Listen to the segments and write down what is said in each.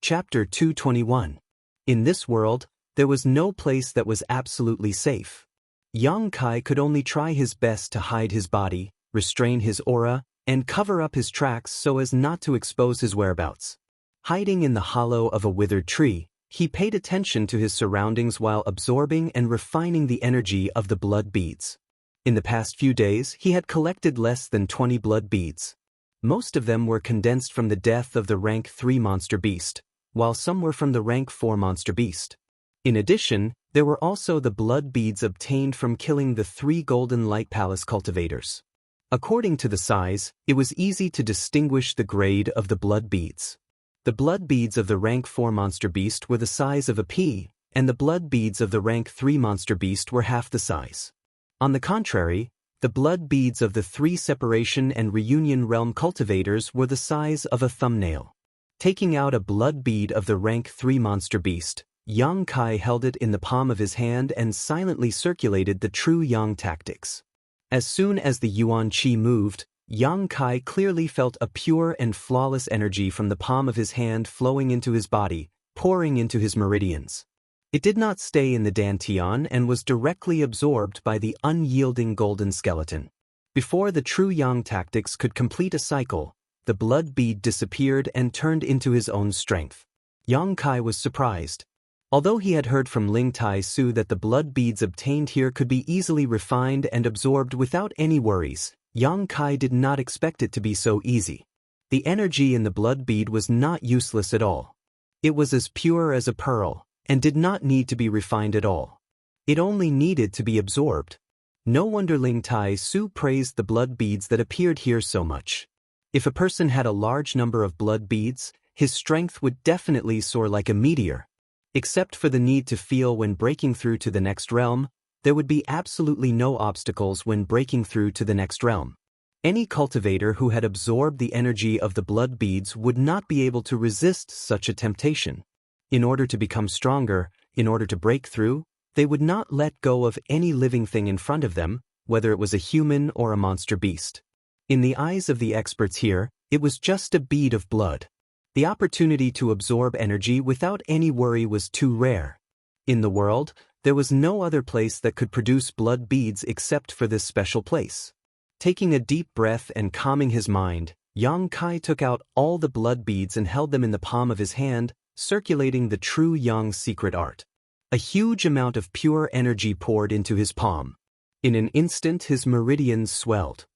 Chapter 221. In this world, there was no place that was absolutely safe. Yang Kai could only try his best to hide his body, restrain his aura, and cover up his tracks so as not to expose his whereabouts. Hiding in the hollow of a withered tree, he paid attention to his surroundings while absorbing and refining the energy of the blood beads. In the past few days, he had collected less than 20 blood beads. Most of them were condensed from the death of the rank 3 monster beast, while some were from the rank 4 monster beast. In addition, there were also the blood beads obtained from killing the 3 golden light palace cultivators. According to the size, it was easy to distinguish the grade of the blood beads. The blood beads of the rank 4 monster beast were the size of a pea, and the blood beads of the rank 3 monster beast were half the size. On the contrary, the blood beads of the 3 separation and reunion realm cultivators were the size of a thumbnail. Taking out a blood bead of the rank 3 monster beast, Yang Kai held it in the palm of his hand and silently circulated the true Yang tactics. As soon as the Yuan Qi moved, Yang Kai clearly felt a pure and flawless energy from the palm of his hand flowing into his body, pouring into his meridians. It did not stay in the dantian and was directly absorbed by the unyielding golden skeleton. Before the true Yang tactics could complete a cycle, the blood bead disappeared and turned into his own strength. Yang Kai was surprised. Although he had heard from Ling Tai Su that the blood beads obtained here could be easily refined and absorbed without any worries, Yang Kai did not expect it to be so easy. The energy in the blood bead was not useless at all. It was as pure as a pearl, and did not need to be refined at all. It only needed to be absorbed. No wonder Ling Tai Su praised the blood beads that appeared here so much. If a person had a large number of blood beads, his strength would definitely soar like a meteor. Except for the need to feel when breaking through to the next realm, there would be absolutely no obstacles when breaking through to the next realm. Any cultivator who had absorbed the energy of the blood beads would not be able to resist such a temptation. In order to become stronger, in order to break through, they would not let go of any living thing in front of them, whether it was a human or a monster beast. In the eyes of the experts here, it was just a bead of blood. The opportunity to absorb energy without any worry was too rare. In the world, there was no other place that could produce blood beads except for this special place. Taking a deep breath and calming his mind, Yang Kai took out all the blood beads and held them in the palm of his hand, circulating the true Yang secret art. A huge amount of pure energy poured into his palm. In an instant his meridians swelled.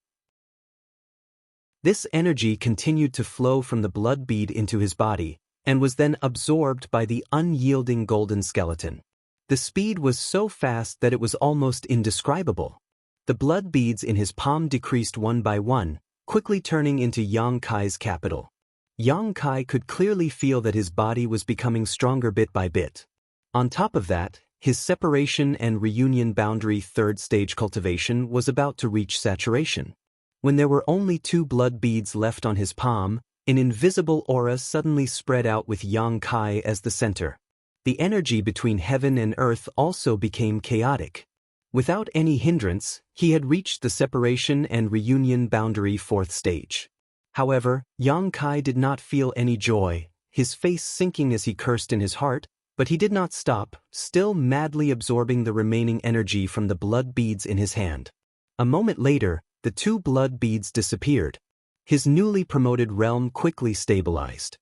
This energy continued to flow from the blood bead into his body, and was then absorbed by the unyielding golden skeleton. The speed was so fast that it was almost indescribable. The blood beads in his palm decreased one by one, quickly turning into Yang Kai's capital. Yang Kai could clearly feel that his body was becoming stronger bit by bit. On top of that, his separation and reunion boundary 3rd stage cultivation was about to reach saturation. When there were only 2 blood beads left on his palm, an invisible aura suddenly spread out with Yang Kai as the center. The energy between heaven and earth also became chaotic. Without any hindrance, he had reached the separation and reunion boundary 4th stage. However, Yang Kai did not feel any joy, his face sinking as he cursed in his heart, but he did not stop, still madly absorbing the remaining energy from the blood beads in his hand. A moment later, the 2 blood beads disappeared. His newly promoted realm quickly stabilized.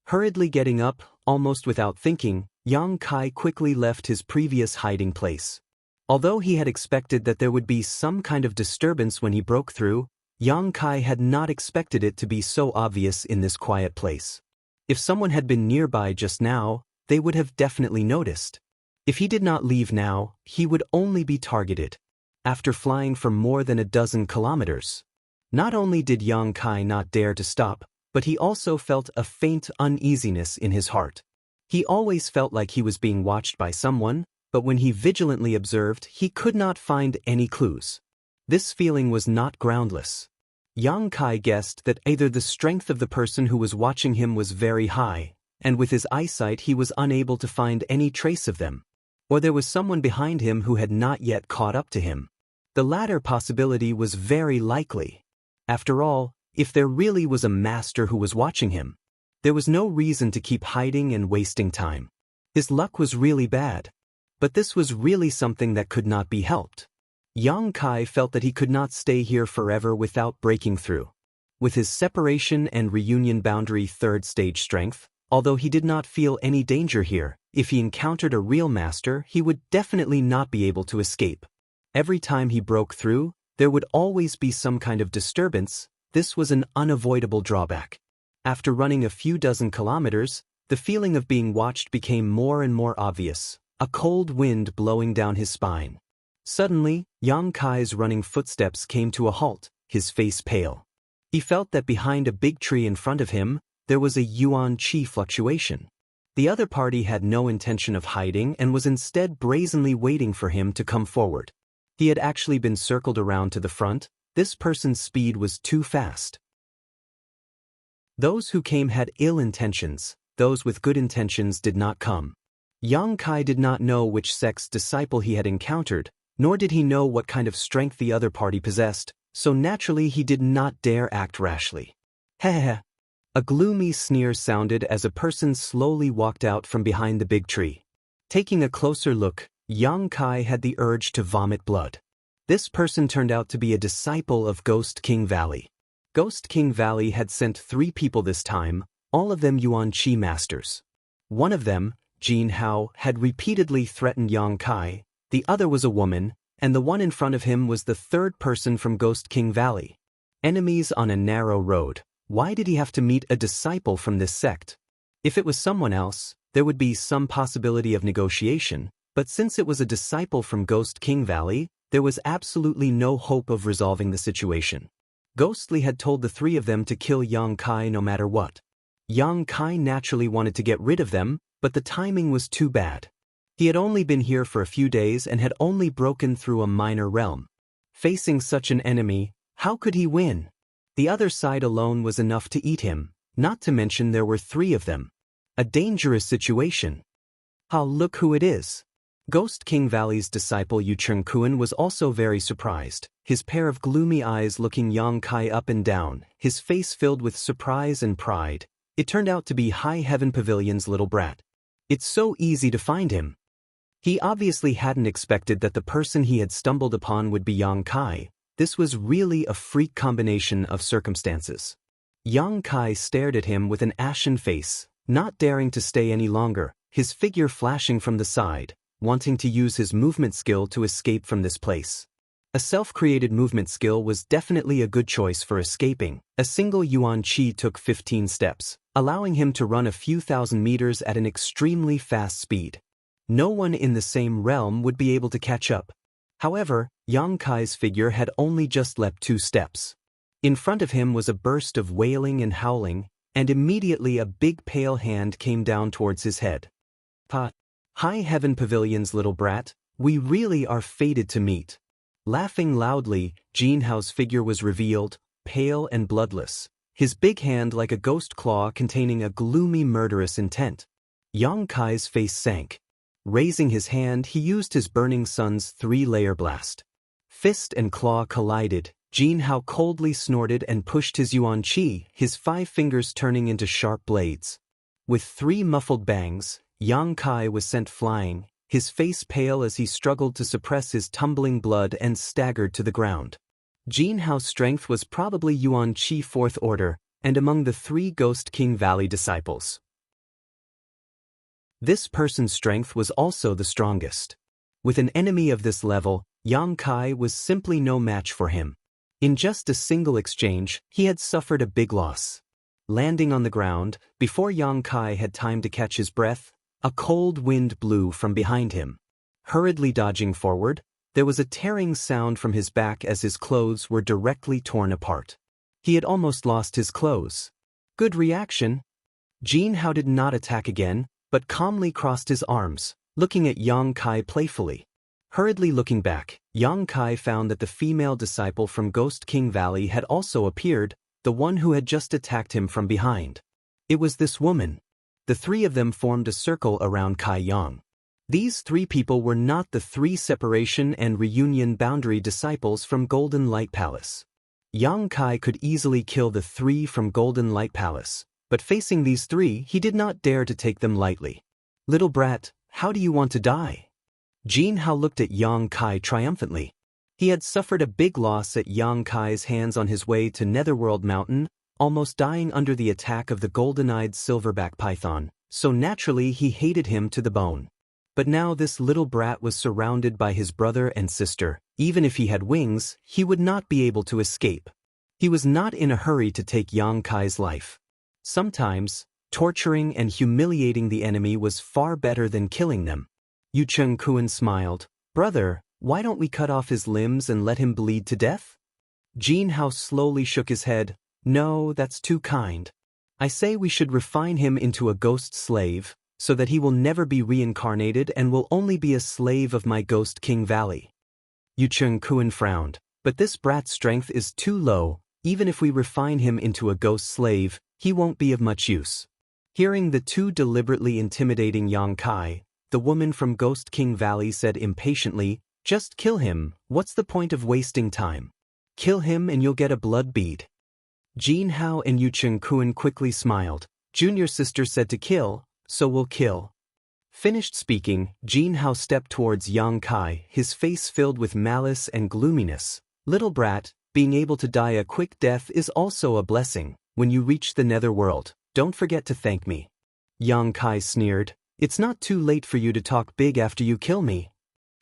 Hurriedly getting up, almost without thinking, Yang Kai quickly left his previous hiding place. Although he had expected that there would be some kind of disturbance when he broke through, Yang Kai had not expected it to be so obvious in this quiet place. If someone had been nearby just now, they would have definitely noticed. If he did not leave now, he would only be targeted. After flying for more than a dozen kilometers. Not only did Yang Kai not dare to stop, but he also felt a faint uneasiness in his heart. He always felt like he was being watched by someone, but when he vigilantly observed, he could not find any clues. This feeling was not groundless. Yang Kai guessed that either the strength of the person who was watching him was very high, and with his eyesight he was unable to find any trace of them, or there was someone behind him who had not yet caught up to him. The latter possibility was very likely. After all, if there really was a master who was watching him, There was no reason to keep hiding and wasting time. His luck was really bad. But this was really something that could not be helped. Yang Kai felt that he could not stay here forever without breaking through. With his separation and reunion boundary third stage strength, although he did not feel any danger here, if he encountered a real master, he would definitely not be able to escape. Every time he broke through, there would always be some kind of disturbance. This was an unavoidable drawback. After running a few dozen kilometers, the feeling of being watched became more and more obvious, a cold wind blowing down his spine. Suddenly, Yang Kai's running footsteps came to a halt, his face pale. He felt that behind a big tree in front of him, there was a yuan qi fluctuation. The other party had no intention of hiding and was instead brazenly waiting for him to come forward. He had actually been circled around to the front. This person's speed was too fast. Those who came had ill intentions, those with good intentions did not come. Yang Kai did not know which sect's disciple he had encountered, nor did he know what kind of strength the other party possessed, so naturally he did not dare act rashly. Heh. A gloomy sneer sounded as a person slowly walked out from behind the big tree. Taking a closer look, Yang Kai had the urge to vomit blood. This person turned out to be a disciple of Ghost King Valley. Ghost King Valley had sent 3 people this time, all of them Yuan Qi masters. One of them, Jin Hao, had repeatedly threatened Yang Kai, the other was a woman, and the one in front of him was the third person from Ghost King Valley. Enemies on a narrow road. Why did he have to meet a disciple from this sect? If it was someone else, there would be some possibility of negotiation, but since it was a disciple from Ghost King Valley, there was absolutely no hope of resolving the situation. Ghostly had told the 3 of them to kill Yang Kai no matter what. Yang Kai naturally wanted to get rid of them, but the timing was too bad. He had only been here for a few days and had only broken through a minor realm. Facing such an enemy, how could he win? The other side alone was enough to eat him, not to mention there were 3 of them. A dangerous situation. Look who it is. Ghost King Valley's disciple Yu Chengkuan was also very surprised, his pair of gloomy eyes looking Yang Kai up and down, his face filled with surprise and pride. It turned out to be High Heaven Pavilion's little brat. It's so easy to find him. He obviously hadn't expected that the person he had stumbled upon would be Yang Kai. This was really a freak combination of circumstances. Yang Kai stared at him with an ashen face, not daring to stay any longer, his figure flashing from the side, wanting to use his movement skill to escape from this place. A self-created movement skill was definitely a good choice for escaping. A single yuan qi took 15 steps, allowing him to run a few thousand meters at an extremely fast speed. No one in the same realm would be able to catch up. However, Yang Kai's figure had only just leapt 2 steps. In front of him was a burst of wailing and howling, and immediately a big pale hand came down towards his head. High Heaven Pavilion's little brat, we really are fated to meet. Laughing loudly, Jin Hao's figure was revealed, pale and bloodless, his big hand like a ghost claw containing a gloomy murderous intent. Yang Kai's face sank. Raising his hand, he used his Burning Sun's 3-layer blast. Fist and claw collided. Jin Hao coldly snorted and pushed his yuan qi, his 5 fingers turning into sharp blades. With 3 muffled bangs, Yang Kai was sent flying, his face pale as he struggled to suppress his tumbling blood and staggered to the ground. Jin Hao's strength was probably yuan qi 4th order, and among the 3 Ghost King Valley disciples. This person's strength was also the strongest. With an enemy of this level, Yang Kai was simply no match for him. In just a single exchange, he had suffered a big loss. Landing on the ground, before Yang Kai had time to catch his breath, a cold wind blew from behind him. Hurriedly dodging forward, there was a tearing sound from his back as his clothes were directly torn apart. He had almost lost his clothes. Good reaction. Jin Hao did not attack again, but calmly crossed his arms, looking at Yang Kai playfully. Hurriedly looking back, Yang Kai found that the female disciple from Ghost King Valley had also appeared, the one who had just attacked him from behind. It was this woman. The 3 of them formed a circle around Kai Yang. These 3 people were not the 3 separation and reunion boundary disciples from Golden Light Palace. Yang Kai could easily kill the 3 from Golden Light Palace, But facing these three, he did not dare to take them lightly. "Little brat, how do you want to die?" Jin Hao looked at Yang Kai triumphantly. He had suffered a big loss at Yang Kai's hands on his way to Netherworld Mountain, almost dying under the attack of the golden-eyed silverback python, so naturally he hated him to the bone. But now this little brat was surrounded by his brother and sister. Even if he had wings, he would not be able to escape. He was not in a hurry to take Yang Kai's life. Sometimes, torturing and humiliating the enemy was far better than killing them. Yu Chengkuan smiled. "Brother, why don't we cut off his limbs and let him bleed to death?" Jin Hao slowly shook his head. "No, that's too kind. I say we should refine him into a ghost slave, so that he will never be reincarnated and will only be a slave of my Ghost King Valley." Yu Chengkuan frowned. "But this brat's strength is too low. Even if we refine him into a ghost slave, he won't be of much use." Hearing the two deliberately intimidating Yang Kai, the woman from Ghost King Valley said impatiently, "Just kill him, what's the point of wasting time? Kill him and you'll get a blood bead." Jin Hao and Yu Chengkuan quickly smiled. "Junior sister said to kill, so we'll kill." Finished speaking, Jin Hao stepped towards Yang Kai, his face filled with malice and gloominess. "Little brat, being able to die a quick death is also a blessing. When you reach the netherworld, don't forget to thank me." Yang Kai sneered. "It's not too late for you to talk big after you kill me."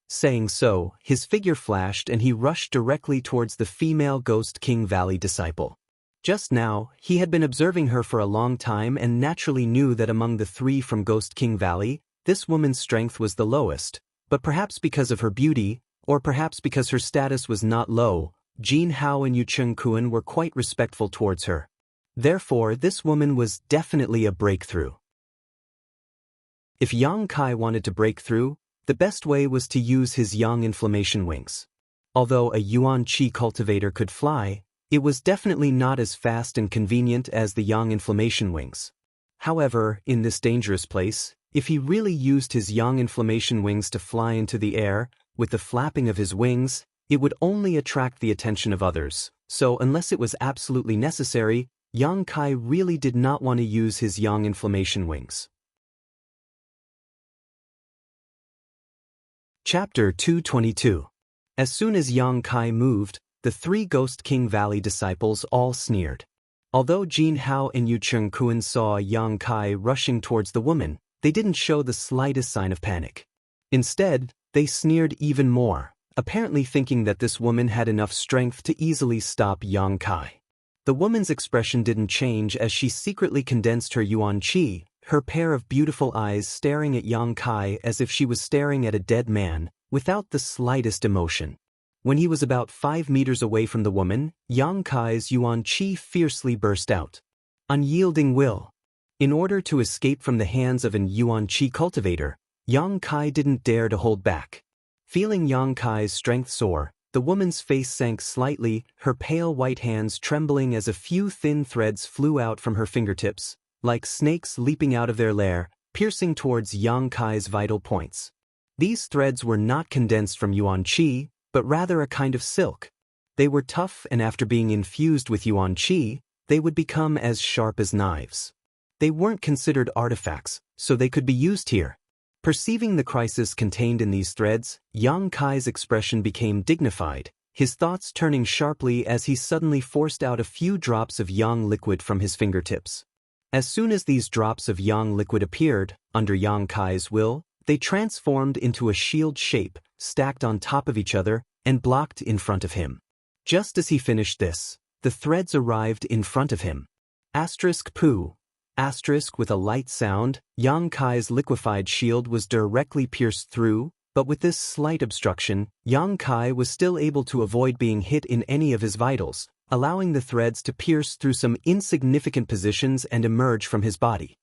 Saying so, his figure flashed and he rushed directly towards the female Ghost King Valley disciple. Just now, he had been observing her for a long time and naturally knew that among the three from Ghost King Valley, this woman's strength was the lowest, but perhaps because of her beauty, or perhaps because her status was not low, Jin Hao and Yu Chengkuan were quite respectful towards her. Therefore, this woman was definitely a breakthrough. If Yang Kai wanted to break through, the best way was to use his Yang inflammation wings. Although a Yuan Qi cultivator could fly, it was definitely not as fast and convenient as the Yang inflammation wings. However, in this dangerous place, if he really used his Yang inflammation wings to fly into the air, with the flapping of his wings, it would only attract the attention of others. So unless it was absolutely necessary, Yang Kai really did not want to use his Yang inflammation wings. Chapter 222. As soon as Yang Kai moved, the three Ghost King Valley disciples all sneered. Although Jin Hao and Yu Chengkuan saw Yang Kai rushing towards the woman, they didn't show the slightest sign of panic. Instead, they sneered even more, apparently thinking that this woman had enough strength to easily stop Yang Kai. The woman's expression didn't change as she secretly condensed her Yuan Qi, her pair of beautiful eyes staring at Yang Kai as if she was staring at a dead man, without the slightest emotion. When he was about 5 meters away from the woman, Yang Kai's Yuan Qi fiercely burst out. Unyielding will. In order to escape from the hands of an Yuan Qi cultivator, Yang Kai didn't dare to hold back. Feeling Yang Kai's strength soar, the woman's face sank slightly, her pale white hands trembling as a few thin threads flew out from her fingertips, like snakes leaping out of their lair, piercing towards Yang Kai's vital points. These threads were not condensed from Yuan Qi, but rather a kind of silk. They were tough, and after being infused with Yuan Qi, they would become as sharp as knives. They weren't considered artifacts, so they could be used here. Perceiving the crisis contained in these threads, Yang Kai's expression became dignified, his thoughts turning sharply as he suddenly forced out a few drops of Yang liquid from his fingertips. As soon as these drops of Yang liquid appeared, under Yang Kai's will, they transformed into a shield shape, stacked on top of each other, and blocked in front of him. Just as he finished this, the threads arrived in front of him. Poo. With a light sound, Yang Kai's liquefied shield was directly pierced through, but with this slight obstruction, Yang Kai was still able to avoid being hit in any of his vitals, allowing the threads to pierce through some insignificant positions and emerge from his body.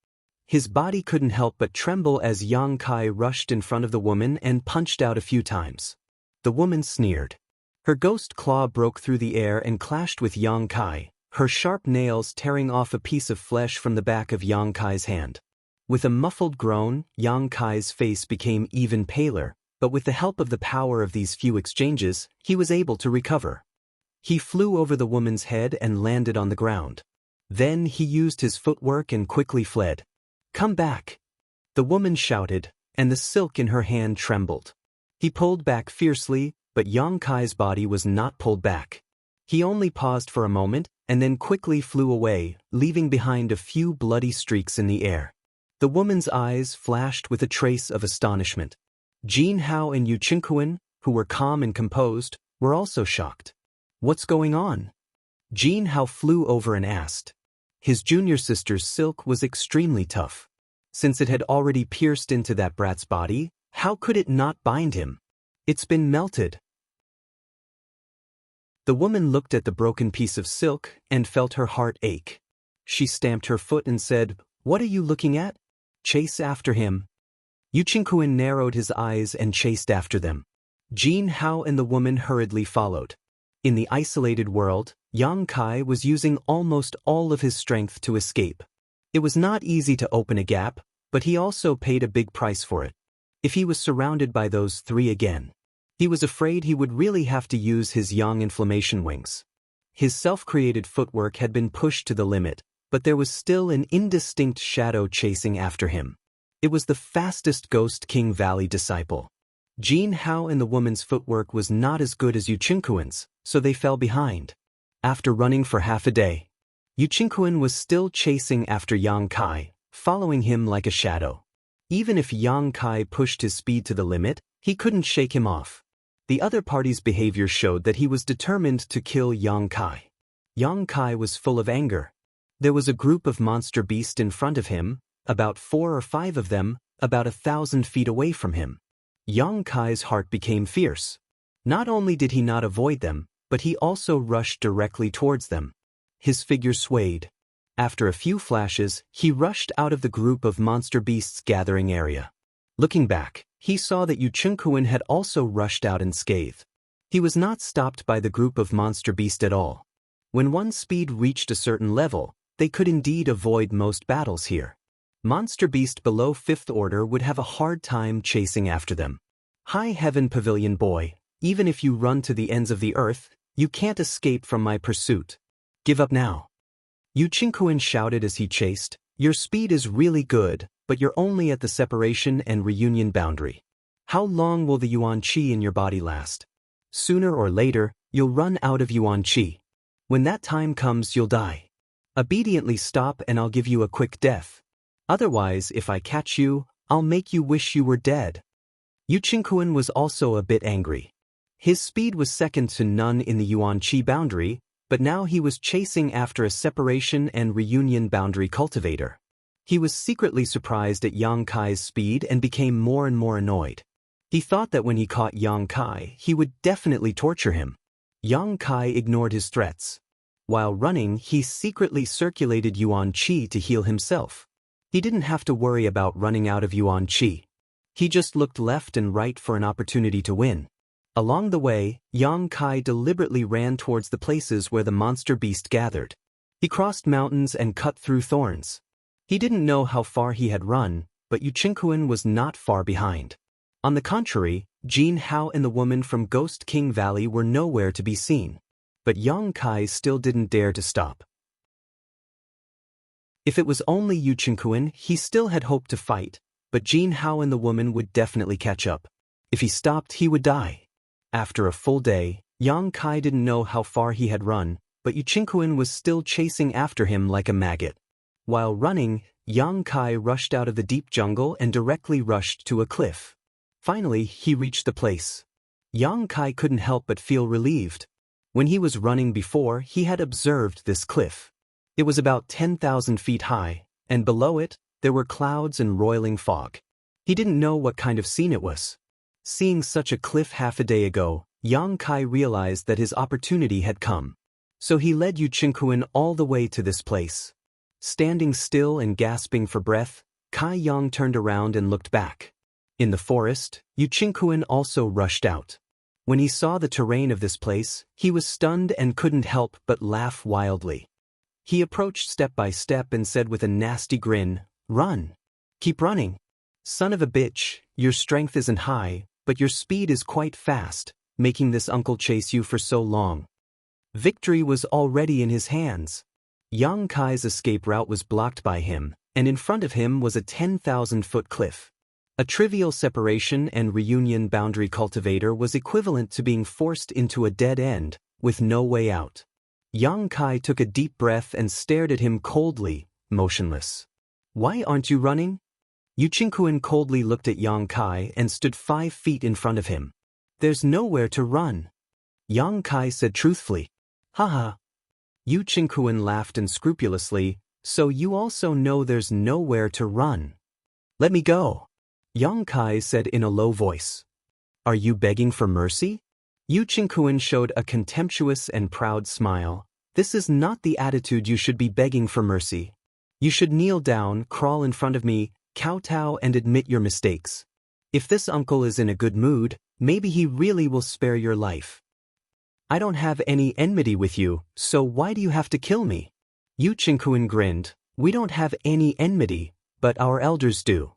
His body couldn't help but tremble as Yang Kai rushed in front of the woman and punched out a few times. The woman sneered. Her ghost claw broke through the air and clashed with Yang Kai, her sharp nails tearing off a piece of flesh from the back of Yang Kai's hand. With a muffled groan, Yang Kai's face became even paler, but with the help of the power of these few exchanges, he was able to recover. He flew over the woman's head and landed on the ground. Then he used his footwork and quickly fled. "Come back!" the woman shouted, and the silk in her hand trembled. He pulled back fiercely, but Yang Kai's body was not pulled back. He only paused for a moment, and then quickly flew away, leaving behind a few bloody streaks in the air. The woman's eyes flashed with a trace of astonishment. Jin Hao and Yu Qingquan, who were calm and composed, were also shocked. "What's going on?" Jin Hao flew over and asked. His junior sister's silk was extremely tough. Since it had already pierced into that brat's body, how could it not bind him? "It's been melted." The woman looked at the broken piece of silk and felt her heart ache. She stamped her foot and said, "What are you looking at? Chase after him." Yu Qingquan narrowed his eyes and chased after them. Jin Hao and the woman hurriedly followed. In the isolated world, Yang Kai was using almost all of his strength to escape. It was not easy to open a gap, but he also paid a big price for it. If he was surrounded by those three again, he was afraid he would really have to use his yang inflammation wings. His self-created footwork had been pushed to the limit, but there was still an indistinct shadow chasing after him. It was the fastest Ghost King Valley disciple. Jin Hao and the woman's footwork was not as good as Yu Qingquan's, so they fell behind. After running for half a day, Yu Qingquan was still chasing after Yang Kai, following him like a shadow. Even if Yang Kai pushed his speed to the limit, he couldn't shake him off. The other party's behavior showed that he was determined to kill Yang Kai. Yang Kai was full of anger. There was a group of monster beasts in front of him, about 4 or 5 of them, about 1,000 feet away from him. Yang Kai's heart became fierce. Not only did he not avoid them, but he also rushed directly towards them. His figure swayed. After a few flashes, he rushed out of the group of monster beasts gathering area. Looking back, he saw that Yu Qingquan had also rushed out unscathed. He was not stopped by the group of monster beasts at all. When one's speed reached a certain level, they could indeed avoid most battles here. Monster beast below 5th order would have a hard time chasing after them. "Hi Heaven Pavilion boy, even if you run to the ends of the earth, you can't escape from my pursuit. Give up now." Yu Qingquan shouted as he chased, "Your speed is really good, but you're only at the separation and reunion boundary. How long will the Yuan Qi in your body last? Sooner or later, you'll run out of Yuan Qi. When that time comes, you'll die. Obediently stop and I'll give you a quick death. Otherwise, if I catch you, I'll make you wish you were dead." Yu Qingquan was also a bit angry. His speed was second to none in the Yuan Qi boundary, but now he was chasing after a separation and reunion boundary cultivator. He was secretly surprised at Yang Kai's speed and became more and more annoyed. He thought that when he caught Yang Kai, he would definitely torture him. Yang Kai ignored his threats. While running, he secretly circulated Yuan Qi to heal himself. He didn't have to worry about running out of Yuan Qi. He just looked left and right for an opportunity to win. Along the way, Yang Kai deliberately ran towards the places where the monster beast gathered. He crossed mountains and cut through thorns. He didn't know how far he had run, but Yu Qingquan was not far behind. On the contrary, Jin Hao and the woman from Ghost King Valley were nowhere to be seen. But Yang Kai still didn't dare to stop. If it was only Yu Qingquan, he still had hope to fight, but Jin Hao and the woman would definitely catch up. If he stopped, he would die. After a full day, Yang Kai didn't know how far he had run, but Yu Qingquan was still chasing after him like a maggot. While running, Yang Kai rushed out of the deep jungle and directly rushed to a cliff. Finally, he reached the place. Yang Kai couldn't help but feel relieved. When he was running before, he had observed this cliff. It was about 10,000 feet high, and below it, there were clouds and roiling fog. He didn't know what kind of scene it was. Seeing such a cliff half a day ago, Yang Kai realized that his opportunity had come. So he led Yu Qingquan all the way to this place. Standing still and gasping for breath, Kai Yang turned around and looked back. In the forest, Yu Qingquan also rushed out. When he saw the terrain of this place, he was stunned and couldn't help but laugh wildly. He approached step by step and said with a nasty grin, "Run. Keep running. Son of a bitch, your strength isn't high, but your speed is quite fast, making this uncle chase you for so long." Victory was already in his hands. Yang Kai's escape route was blocked by him, and in front of him was a 10,000-foot cliff. A trivial separation and reunion boundary cultivator was equivalent to being forced into a dead end, with no way out. Yang Kai took a deep breath and stared at him coldly, motionless. "Why aren't you running?" Yu Qingquan coldly looked at Yang Kai and stood 5 feet in front of him. "There's nowhere to run," Yang Kai said truthfully. "Haha." Yu Qingquan laughed unscrupulously. "So you also know there's nowhere to run." "Let me go," Yang Kai said in a low voice. "Are you begging for mercy?" Yu Qingquan showed a contemptuous and proud smile. "This is not the attitude you should be begging for mercy. You should kneel down, crawl in front of me, kowtow and admit your mistakes. If this uncle is in a good mood, maybe he really will spare your life. I don't have any enmity with you, so why do you have to kill me?" Yu Qingquan grinned. "We don't have any enmity, but our elders do.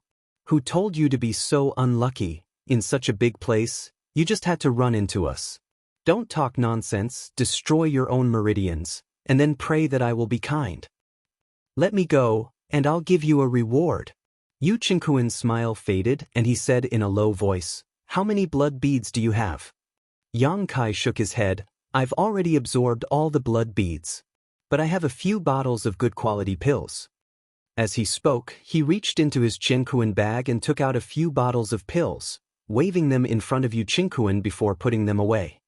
Who told you to be so unlucky? In such a big place, you just had to run into us. Don't talk nonsense, destroy your own meridians, and then pray that I will be kind. Let me go, and I'll give you a reward." Yu Qingquan's smile faded, and he said in a low voice, "How many blood beads do you have?" Yang Kai shook his head. "I've already absorbed all the blood beads. But I have a few bottles of good quality pills." As he spoke, he reached into his Qingquan bag and took out a few bottles of pills, waving them in front of Yu Qingquan before putting them away.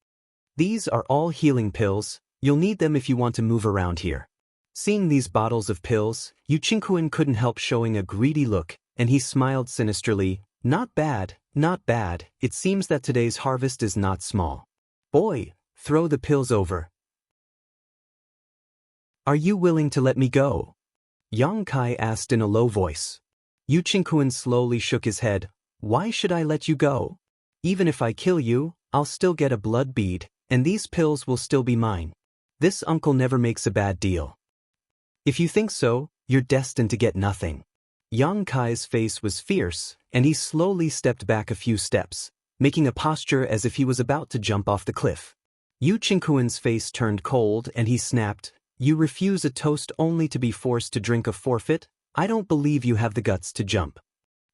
"These are all healing pills. You'll need them if you want to move around here." Seeing these bottles of pills, Yu Qingquan couldn't help showing a greedy look, and he smiled sinisterly. "Not bad, not bad. It seems that today's harvest is not small. Boy, throw the pills over. Are you willing to let me go?" Yang Kai asked in a low voice. Yu Qingquan slowly shook his head. "Why should I let you go? Even if I kill you, I'll still get a blood bead, and these pills will still be mine. This uncle never makes a bad deal. If you think so, you're destined to get nothing." Yang Kai's face was fierce, and he slowly stepped back a few steps, making a posture as if he was about to jump off the cliff. Yu Qingquan's face turned cold and he snapped, "You refuse a toast only to be forced to drink a forfeit? I don't believe you have the guts to jump."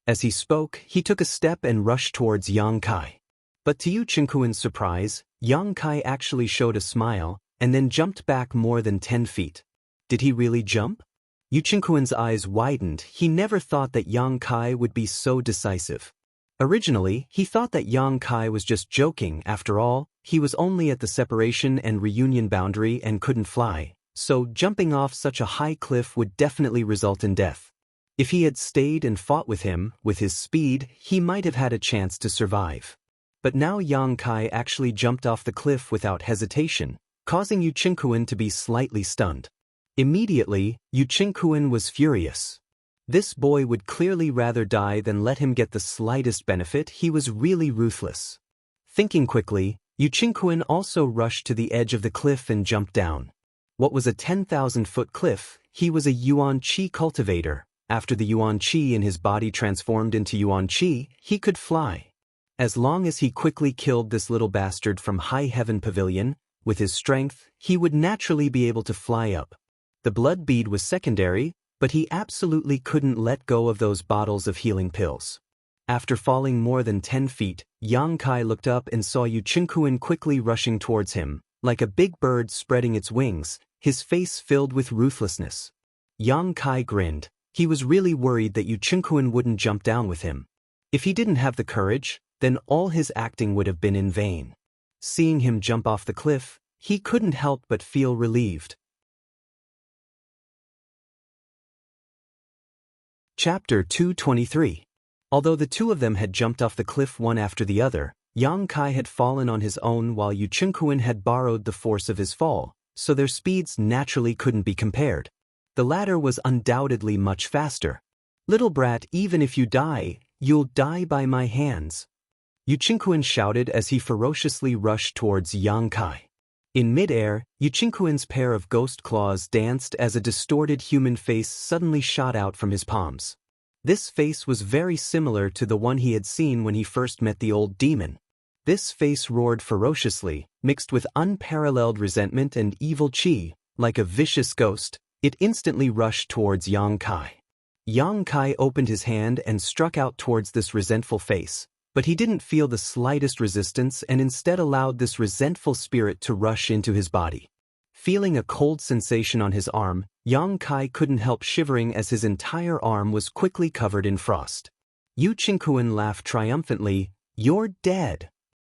As he spoke, he took a step and rushed towards Yang Kai. But to Yu Qingquan's surprise, Yang Kai actually showed a smile, and then jumped back more than 10 feet. Did he really jump? Yu Qingquan's eyes widened. He never thought that Yang Kai would be so decisive. Originally, he thought that Yang Kai was just joking. After all, he was only at the separation and reunion boundary and couldn't fly, so jumping off such a high cliff would definitely result in death. If he had stayed and fought with him, with his speed, he might have had a chance to survive. But now Yang Kai actually jumped off the cliff without hesitation, causing Yu Qingquan to be slightly stunned. Immediately, Yu Qingquan was furious. This boy would clearly rather die than let him get the slightest benefit. He was really ruthless. Thinking quickly, Yu Qingquan also rushed to the edge of the cliff and jumped down. What was a 10,000-foot cliff? He was a Yuan Qi cultivator. After the Yuan Qi in his body transformed into Yuan Qi, he could fly. As long as he quickly killed this little bastard from High Heaven Pavilion, with his strength, he would naturally be able to fly up. The blood bead was secondary, but he absolutely couldn't let go of those bottles of healing pills. After falling more than 10 feet, Yang Kai looked up and saw Yu Qingquan quickly rushing towards him, like a big bird spreading its wings, his face filled with ruthlessness. Yang Kai grinned. He was really worried that Yu Qingquan wouldn't jump down with him. If he didn't have the courage, then all his acting would have been in vain. Seeing him jump off the cliff, he couldn't help but feel relieved. Chapter 223. Although the two of them had jumped off the cliff one after the other, Yang Kai had fallen on his own while Yu Qingquan had borrowed the force of his fall, so their speeds naturally couldn't be compared. The latter was undoubtedly much faster. "Little brat, even if you die, you'll die by my hands," Yu Qingquan shouted as he ferociously rushed towards Yang Kai. In mid-air, Yu Qingquan's pair of ghost claws danced as a distorted human face suddenly shot out from his palms. This face was very similar to the one he had seen when he first met the old demon. This face roared ferociously, mixed with unparalleled resentment and evil qi, like a vicious ghost. It instantly rushed towards Yang Kai. Yang Kai opened his hand and struck out towards this resentful face, but he didn't feel the slightest resistance and instead allowed this resentful spirit to rush into his body. Feeling a cold sensation on his arm, Yang Kai couldn't help shivering as his entire arm was quickly covered in frost. Yu Qingquan laughed triumphantly, "You're dead."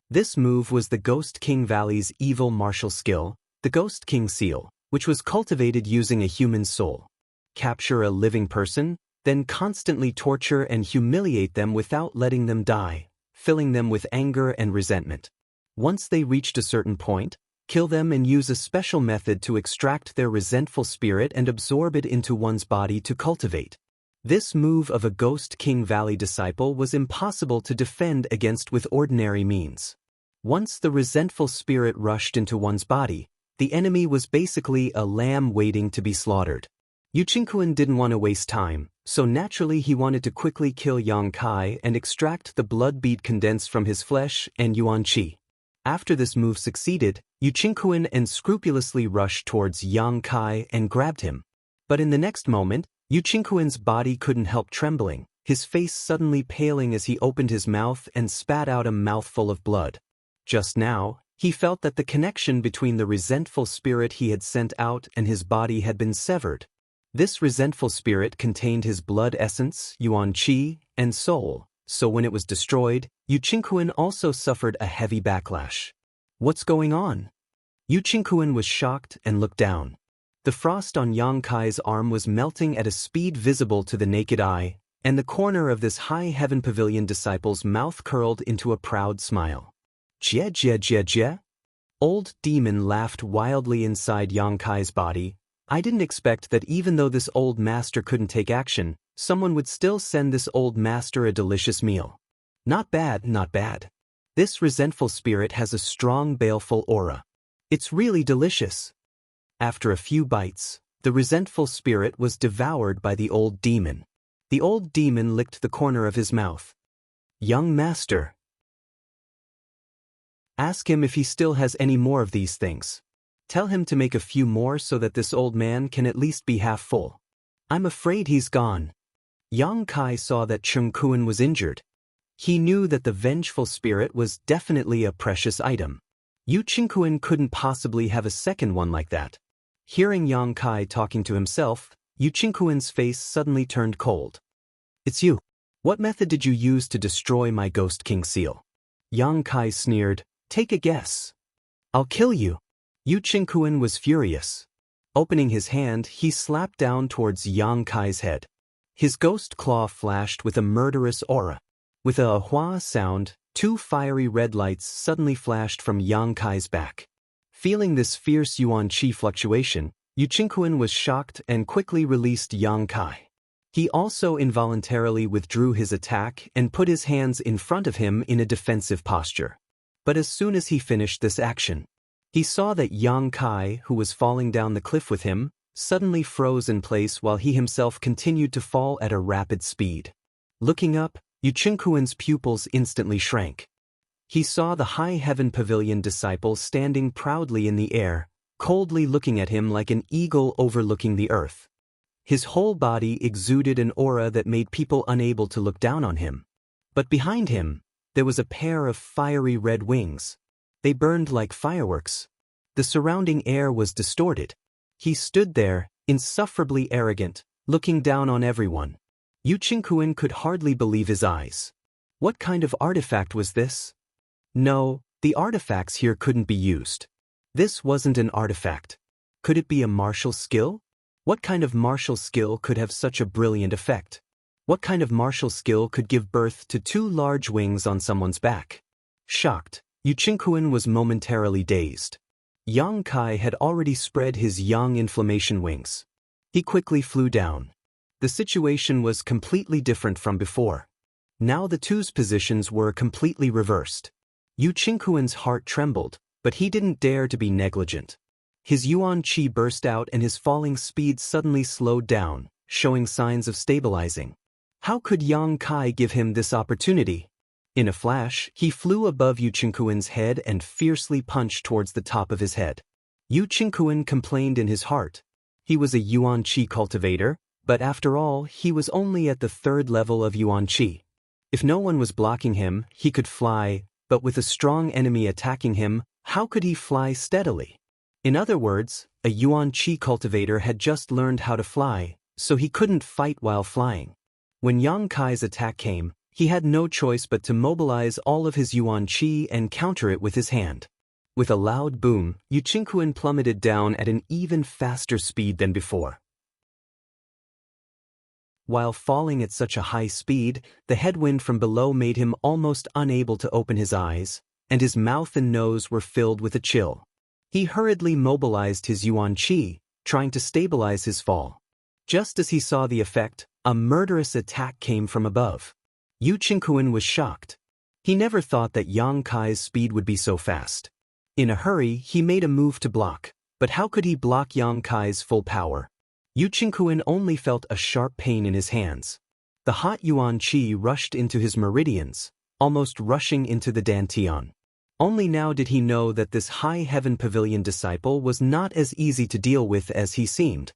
This move was the Ghost King Valley's evil martial skill, the Ghost King Seal, which was cultivated using a human soul. Capture a living person, then constantly torture and humiliate them without letting them die, filling them with anger and resentment. Once they reached a certain point, kill them and use a special method to extract their resentful spirit and absorb it into one's body to cultivate. This move of a Ghost King Valley disciple was impossible to defend against with ordinary means. Once the resentful spirit rushed into one's body, the enemy was basically a lamb waiting to be slaughtered. Yu Qingquan didn't want to waste time, so naturally he wanted to quickly kill Yang Kai and extract the blood bead condensed from his flesh and yuan qi. After this move succeeded, Yu Qingquan unscrupulously rushed towards Yang Kai and grabbed him. But in the next moment, Yu Qingquan's body couldn't help trembling, his face suddenly paling as he opened his mouth and spat out a mouthful of blood. Just now, he felt that the connection between the resentful spirit he had sent out and his body had been severed. This resentful spirit contained his blood essence, yuan qi, and soul, so when it was destroyed, Yu Qingquan also suffered a heavy backlash. What's going on? Yu Qingquan was shocked and looked down. The frost on Yang Kai's arm was melting at a speed visible to the naked eye, and the corner of this high heaven pavilion disciple's mouth curled into a proud smile. Jie jie jie jie? Old demon laughed wildly inside Yang Kai's body. I didn't expect that even though this old master couldn't take action, someone would still send this old master a delicious meal. Not bad, not bad. This resentful spirit has a strong baleful aura. It's really delicious. After a few bites, the resentful spirit was devoured by the old demon. The old demon licked the corner of his mouth. Young master. Ask him if he still has any more of these things. Tell him to make a few more so that this old man can at least be half full. I'm afraid he's gone. Yang Kai saw that Qingquan was injured. He knew that the vengeful spirit was definitely a precious item. Yu Qingquan couldn't possibly have a second one like that. Hearing Yang Kai talking to himself, Yu Qingquan's face suddenly turned cold. It's you. What method did you use to destroy my Ghost King seal? Yang Kai sneered, take a guess. I'll kill you. Yu Qingquan was furious. Opening his hand, he slapped down towards Yang Kai's head. His ghost claw flashed with a murderous aura. With a hua sound, two fiery red lights suddenly flashed from Yang Kai's back. Feeling this fierce yuan qi fluctuation, Yu Qingquan was shocked and quickly released Yang Kai. He also involuntarily withdrew his attack and put his hands in front of him in a defensive posture. But as soon as he finished this action, he saw that Yang Kai, who was falling down the cliff with him, suddenly froze in place while he himself continued to fall at a rapid speed. Looking up, Yu Qingquan's pupils instantly shrank. He saw the high heaven pavilion disciple standing proudly in the air, coldly looking at him like an eagle overlooking the earth. His whole body exuded an aura that made people unable to look down on him. But behind him, there was a pair of fiery red wings. They burned like fireworks. The surrounding air was distorted. He stood there, insufferably arrogant, looking down on everyone. Yu Qingquan could hardly believe his eyes. What kind of artifact was this? No, the artifacts here couldn't be used. This wasn't an artifact. Could it be a martial skill? What kind of martial skill could have such a brilliant effect? What kind of martial skill could give birth to two large wings on someone's back? Shocked, Yu Qingquan was momentarily dazed. Yang Kai had already spread his yang inflammation wings. He quickly flew down. The situation was completely different from before. Now the two's positions were completely reversed. Yu Qingquan's heart trembled, but he didn't dare to be negligent. His yuan qi burst out and his falling speed suddenly slowed down, showing signs of stabilizing. How could Yang Kai give him this opportunity? In a flash, he flew above Yu Qingquan's head and fiercely punched towards the top of his head. Yu Qingquan complained in his heart. He was a Yuan Qi cultivator, but after all, he was only at the 3rd level of Yuan Qi. If no one was blocking him, he could fly, but with a strong enemy attacking him, how could he fly steadily? In other words, a Yuan Qi cultivator had just learned how to fly, so he couldn't fight while flying. When Yang Kai's attack came, he had no choice but to mobilize all of his Yuan Qi and counter it with his hand. With a loud boom, Yu Qingquan plummeted down at an even faster speed than before. While falling at such a high speed, the headwind from below made him almost unable to open his eyes, and his mouth and nose were filled with a chill. He hurriedly mobilized his Yuan Qi, trying to stabilize his fall. Just as he saw the effect, a murderous attack came from above. Yu Qingquan was shocked. He never thought that Yang Kai's speed would be so fast. In a hurry, he made a move to block, but how could he block Yang Kai's full power? Yu Qingquan only felt a sharp pain in his hands. The hot Yuan Qi rushed into his meridians, almost rushing into the dantian. Only now did he know that this High Heaven Pavilion disciple was not as easy to deal with as he seemed.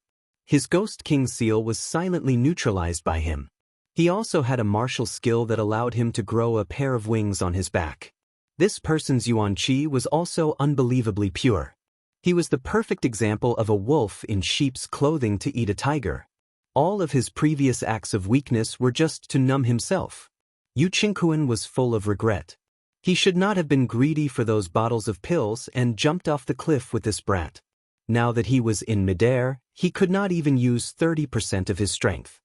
His Ghost King seal was silently neutralized by him. He also had a martial skill that allowed him to grow a pair of wings on his back. This person's Yuan Qi was also unbelievably pure. He was the perfect example of a wolf in sheep's clothing to eat a tiger. All of his previous acts of weakness were just to numb himself. Yu Qingquan was full of regret. He should not have been greedy for those bottles of pills and jumped off the cliff with this brat. Now that he was in midair, he could not even use 30% of his strength.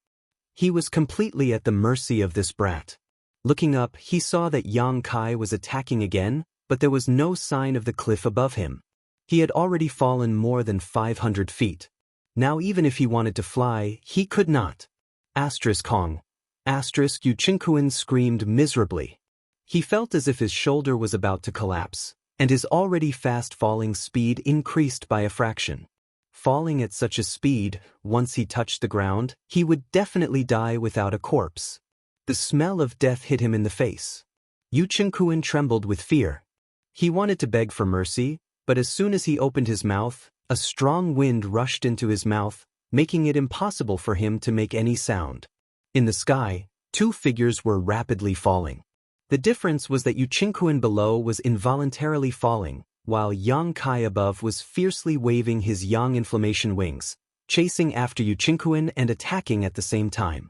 He was completely at the mercy of this brat. Looking up, he saw that Yang Kai was attacking again, but there was no sign of the cliff above him. He had already fallen more than 500 feet. Now even if he wanted to fly, he could not. Kong. Yu Qingquan screamed miserably. He felt as if his shoulder was about to collapse, and his already fast-falling speed increased by a fraction. Falling at such a speed, once he touched the ground, he would definitely die without a corpse. The smell of death hit him in the face. Yu Qingquan trembled with fear. He wanted to beg for mercy, but as soon as he opened his mouth, a strong wind rushed into his mouth, making it impossible for him to make any sound. In the sky, 2 figures were rapidly falling. The difference was that Yu Qingquan below was involuntarily falling, while Yang Kai above was fiercely waving his Yang inflammation wings, chasing after Yu Qingquan and attacking at the same time.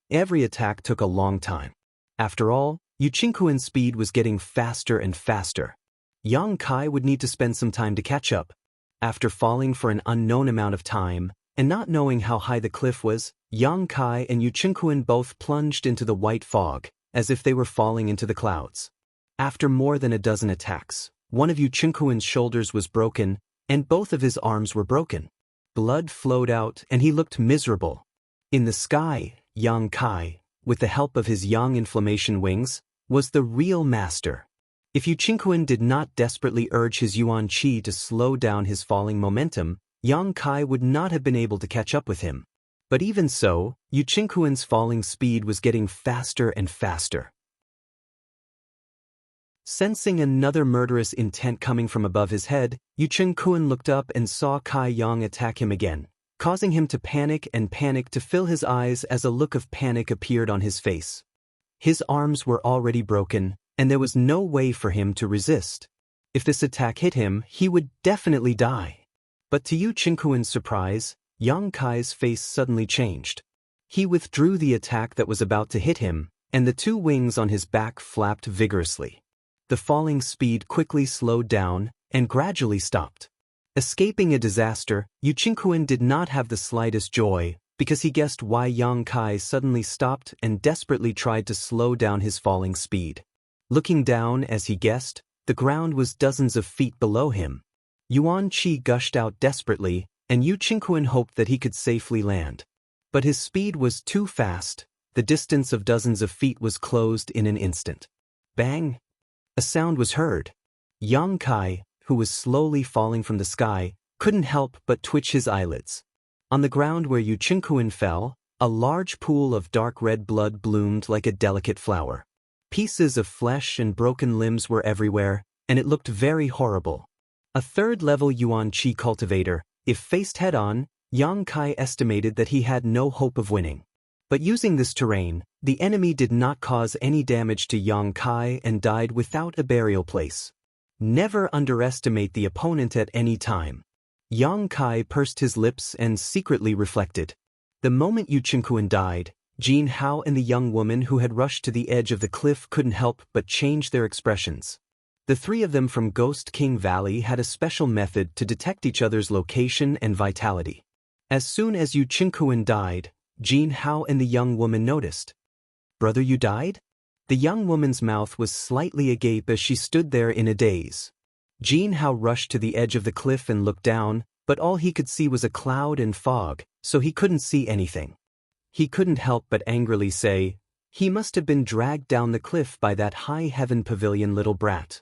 Every attack took a long time. After all, Yu Qingquan's speed was getting faster and faster. Yang Kai would need to spend some time to catch up. After falling for an unknown amount of time, and not knowing how high the cliff was, Yang Kai and Yu Qingquan both plunged into the white fog, as if they were falling into the clouds. After more than a dozen attacks, one of Yu Qingquan's shoulders was broken, and both of his arms were broken. Blood flowed out, and he looked miserable. In the sky, Yang Kai, with the help of his Yang inflammation wings, was the real master. If Yu Qingquan did not desperately urge his Yuan Qi to slow down his falling momentum, Yang Kai would not have been able to catch up with him. But even so, Yu Qingquan's falling speed was getting faster and faster. Sensing another murderous intent coming from above his head, Yu Qingquan looked up and saw Kai Yang attack him again, causing him to panic to fill his eyes as a look of panic appeared on his face. His arms were already broken, and there was no way for him to resist. If this attack hit him, he would definitely die. But to Yu Qingquan's surprise, Yang Kai's face suddenly changed. He withdrew the attack that was about to hit him, and the 2 wings on his back flapped vigorously. The falling speed quickly slowed down and gradually stopped. Escaping a disaster, Yu Qingquan did not have the slightest joy, because he guessed why Yang Kai suddenly stopped and desperately tried to slow down his falling speed. Looking down, as he guessed, the ground was dozens of feet below him. Yuan Qi gushed out desperately, and Yu Qingquan hoped that he could safely land. But his speed was too fast. The distance of dozens of feet was closed in an instant. Bang! A sound was heard. Yang Kai, who was slowly falling from the sky, couldn't help but twitch his eyelids. On the ground where Yu Qingquan fell, a large pool of dark red blood bloomed like a delicate flower. Pieces of flesh and broken limbs were everywhere, and it looked very horrible. A third-level Yuan Qi cultivator. If faced head-on, Yang Kai estimated that he had no hope of winning. But using this terrain, the enemy did not cause any damage to Yang Kai and died without a burial place. Never underestimate the opponent at any time. Yang Kai pursed his lips and secretly reflected. The moment Yu Qingquan died, Jin Hao and the young woman who had rushed to the edge of the cliff couldn't help but change their expressions. The three of them from Ghost King Valley had a special method to detect each other's location and vitality. As soon as Yu Qingquan died, Jin Hao and the young woman noticed. "Brother, you died?" The young woman's mouth was slightly agape as she stood there in a daze. Jin Hao rushed to the edge of the cliff and looked down, but all he could see was a cloud and fog, so he couldn't see anything. He couldn't help but angrily say, "He must have been dragged down the cliff by that high heaven pavilion little brat.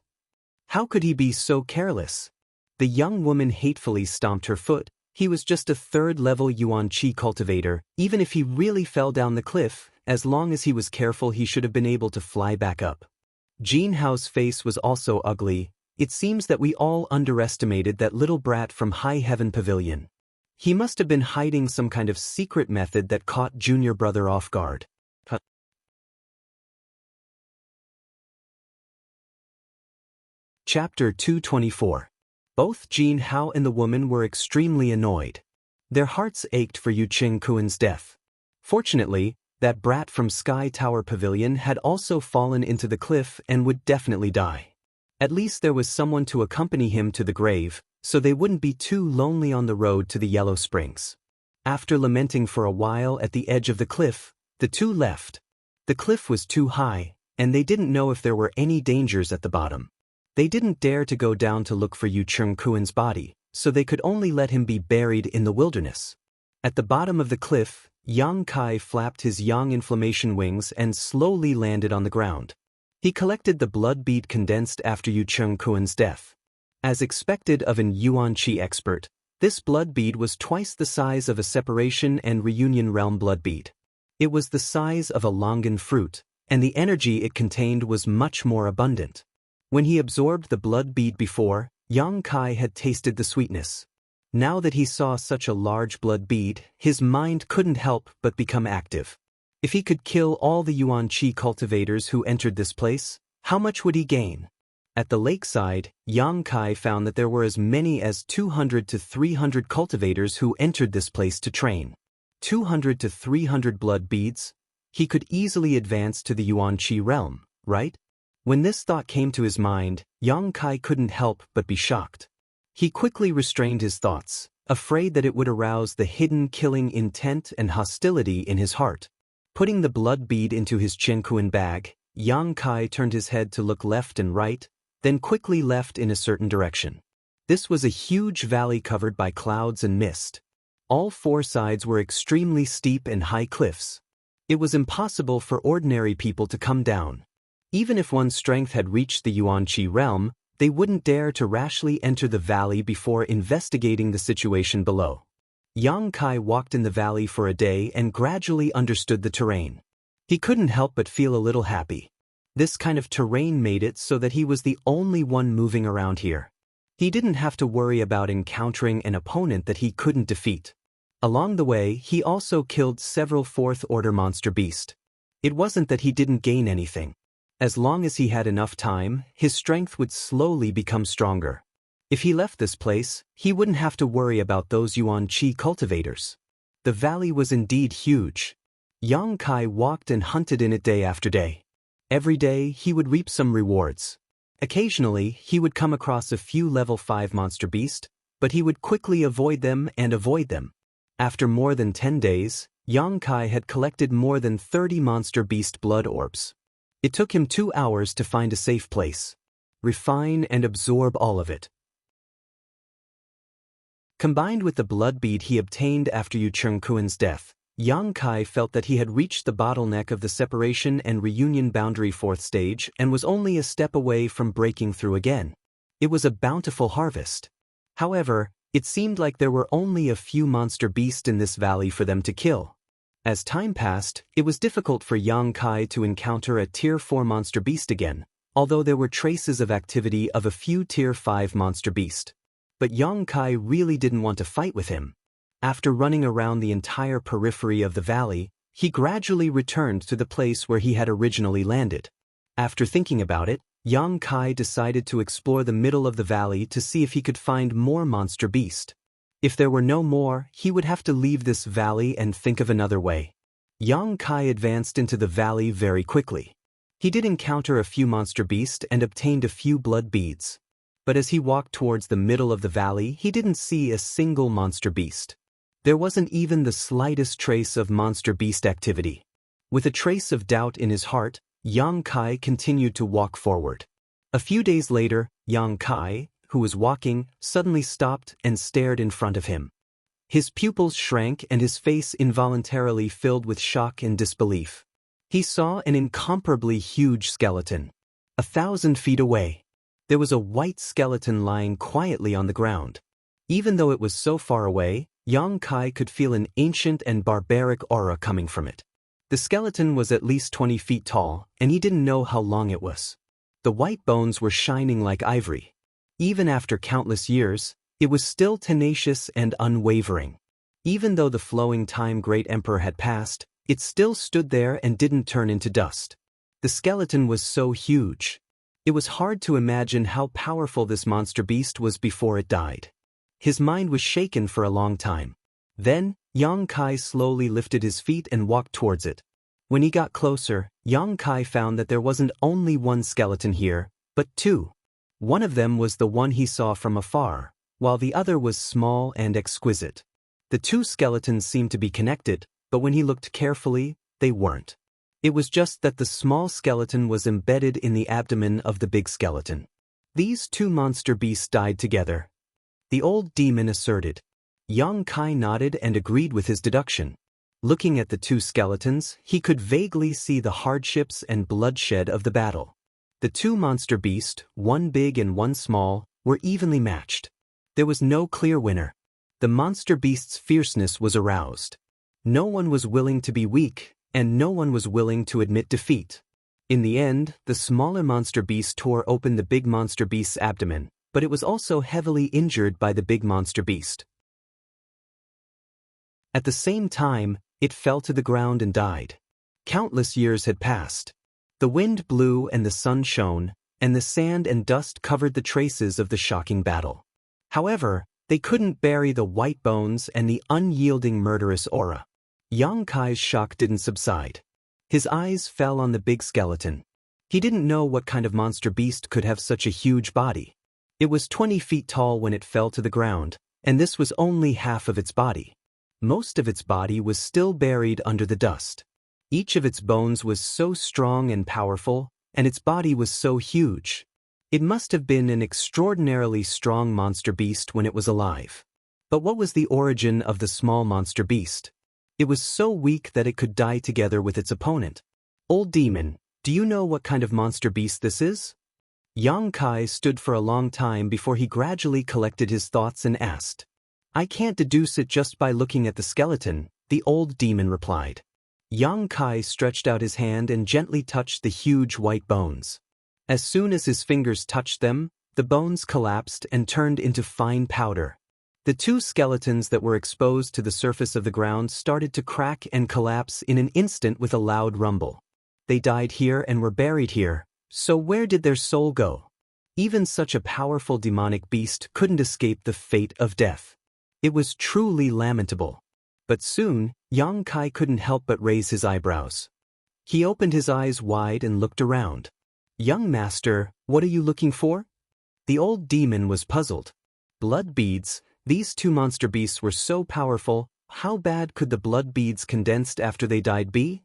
How could he be so careless?" The young woman hatefully stomped her foot. He was just a third-level Yuan Qi cultivator. Even if he really fell down the cliff, as long as he was careful he should have been able to fly back up. Jin Hao's face was also ugly. "It seems that we all underestimated that little brat from High Heaven Pavilion. He must have been hiding some kind of secret method that caught junior brother off guard." Chapter 224. Both Jin Hao and the woman were extremely annoyed. Their hearts ached for Yu Qingquan's death. Fortunately, that brat from Sky Tower Pavilion had also fallen into the cliff and would definitely die. At least there was someone to accompany him to the grave, so they wouldn't be too lonely on the road to the Yellow Springs. After lamenting for a while at the edge of the cliff, the two left. The cliff was too high, and they didn't know if there were any dangers at the bottom. They didn't dare to go down to look for Yu Qingquan's body, so they could only let him be buried in the wilderness. At the bottom of the cliff, Yang Kai flapped his yang inflammation wings and slowly landed on the ground. He collected the blood bead condensed after Yu Qingquan's death. As expected of an Yuan Qi expert, this blood bead was twice the size of a separation and reunion realm blood bead. It was the size of a longan fruit, and the energy it contained was much more abundant. When he absorbed the blood bead before, Yang Kai had tasted the sweetness. Now that he saw such a large blood bead, his mind couldn't help but become active. If he could kill all the Yuan Qi cultivators who entered this place, how much would he gain? At the lakeside, Yang Kai found that there were as many as 200 to 300 cultivators who entered this place to train. 200 to 300 blood beads? He could easily advance to the Yuan Qi realm, right? When this thought came to his mind, Yang Kai couldn't help but be shocked. He quickly restrained his thoughts, afraid that it would arouse the hidden killing intent and hostility in his heart. Putting the blood bead into his Qingquan bag, Yang Kai turned his head to look left and right, then quickly left in a certain direction. This was a huge valley covered by clouds and mist. All four sides were extremely steep and high cliffs. It was impossible for ordinary people to come down. Even if one's strength had reached the Yuan Qi realm, they wouldn't dare to rashly enter the valley before investigating the situation below. Yang Kai walked in the valley for a day and gradually understood the terrain. He couldn't help but feel a little happy. This kind of terrain made it so that he was the only one moving around here. He didn't have to worry about encountering an opponent that he couldn't defeat. Along the way, he also killed several fourth-order monster beasts. It wasn't that he didn't gain anything. As long as he had enough time, his strength would slowly become stronger. If he left this place, he wouldn't have to worry about those Yuan Qi cultivators. The valley was indeed huge. Yang Kai walked and hunted in it day after day. Every day, he would reap some rewards. Occasionally, he would come across a few level 5 monster beasts, but he would quickly avoid them. After more than 10 days, Yang Kai had collected more than 30 monster beast blood orbs. It took him 2 hours to find a safe place. Refine and absorb all of it. Combined with the blood bead he obtained after Yu Qingquan's death, Yang Kai felt that he had reached the bottleneck of the separation and reunion boundary 4th stage and was only a step away from breaking through again. It was a bountiful harvest. However, it seemed like there were only a few monster beasts in this valley for them to kill. As time passed, it was difficult for Yang Kai to encounter a Tier 4 monster beast again, although there were traces of activity of a few Tier 5 monster beasts. But Yang Kai really didn't want to fight with him. After running around the entire periphery of the valley, he gradually returned to the place where he had originally landed. After thinking about it, Yang Kai decided to explore the middle of the valley to see if he could find more monster beast. If there were no more, he would have to leave this valley and think of another way. Yang Kai advanced into the valley very quickly. He did encounter a few monster beasts and obtained a few blood beads. But as he walked towards the middle of the valley, he didn't see a single monster beast. There wasn't even the slightest trace of monster beast activity. With a trace of doubt in his heart, Yang Kai continued to walk forward. A few days later, Yang Kai, who was walking, suddenly stopped and stared in front of him. His pupils shrank and his face involuntarily filled with shock and disbelief. He saw an incomparably huge skeleton. 1,000 feet away, there was a white skeleton lying quietly on the ground. Even though it was so far away, Yang Kai could feel an ancient and barbaric aura coming from it. The skeleton was at least 20 feet tall, and he didn't know how long it was. The white bones were shining like ivory. Even after countless years, it was still tenacious and unwavering. Even though the flowing time Great Emperor had passed, it still stood there and didn't turn into dust. The skeleton was so huge. It was hard to imagine how powerful this monster beast was before it died. His mind was shaken for a long time. Then, Yang Kai slowly lifted his feet and walked towards it. When he got closer, Yang Kai found that there wasn't only one skeleton here, but two. One of them was the one he saw from afar, while the other was small and exquisite. The two skeletons seemed to be connected, but when he looked carefully, they weren't. It was just that the small skeleton was embedded in the abdomen of the big skeleton. These two monster beasts died together, the old demon asserted. Yang Kai nodded and agreed with his deduction. Looking at the two skeletons, he could vaguely see the hardships and bloodshed of the battle. The two monster beasts, one big and one small, were evenly matched. There was no clear winner. The monster beast's fierceness was aroused. No one was willing to be weak, and no one was willing to admit defeat. In the end, the smaller monster beast tore open the big monster beast's abdomen, but it was also heavily injured by the big monster beast. At the same time, it fell to the ground and died. Countless years had passed. The wind blew and the sun shone, and the sand and dust covered the traces of the shocking battle. However, they couldn't bury the white bones and the unyielding murderous aura. Yang Kai's shock didn't subside. His eyes fell on the big skeleton. He didn't know what kind of monster beast could have such a huge body. It was 20 feet tall when it fell to the ground, and this was only half of its body. Most of its body was still buried under the dust. Each of its bones was so strong and powerful, and its body was so huge. It must have been an extraordinarily strong monster beast when it was alive. But what was the origin of the small monster beast? It was so weak that it could die together with its opponent. Old demon, do you know what kind of monster beast this is? Yang Kai stood for a long time before he gradually collected his thoughts and asked. I can't deduce it just by looking at the skeleton, the old demon replied. Yang Kai stretched out his hand and gently touched the huge white bones. As soon as his fingers touched them, the bones collapsed and turned into fine powder. The two skeletons that were exposed to the surface of the ground started to crack and collapse in an instant with a loud rumble. They died here and were buried here, so where did their soul go? Even such a powerful demonic beast couldn't escape the fate of death. It was truly lamentable. But soon, Yang Kai couldn't help but raise his eyebrows. He opened his eyes wide and looked around. Young master, what are you looking for? The old demon was puzzled. Blood beads, these two monster beasts were so powerful, how bad could the blood beads condensed after they died be?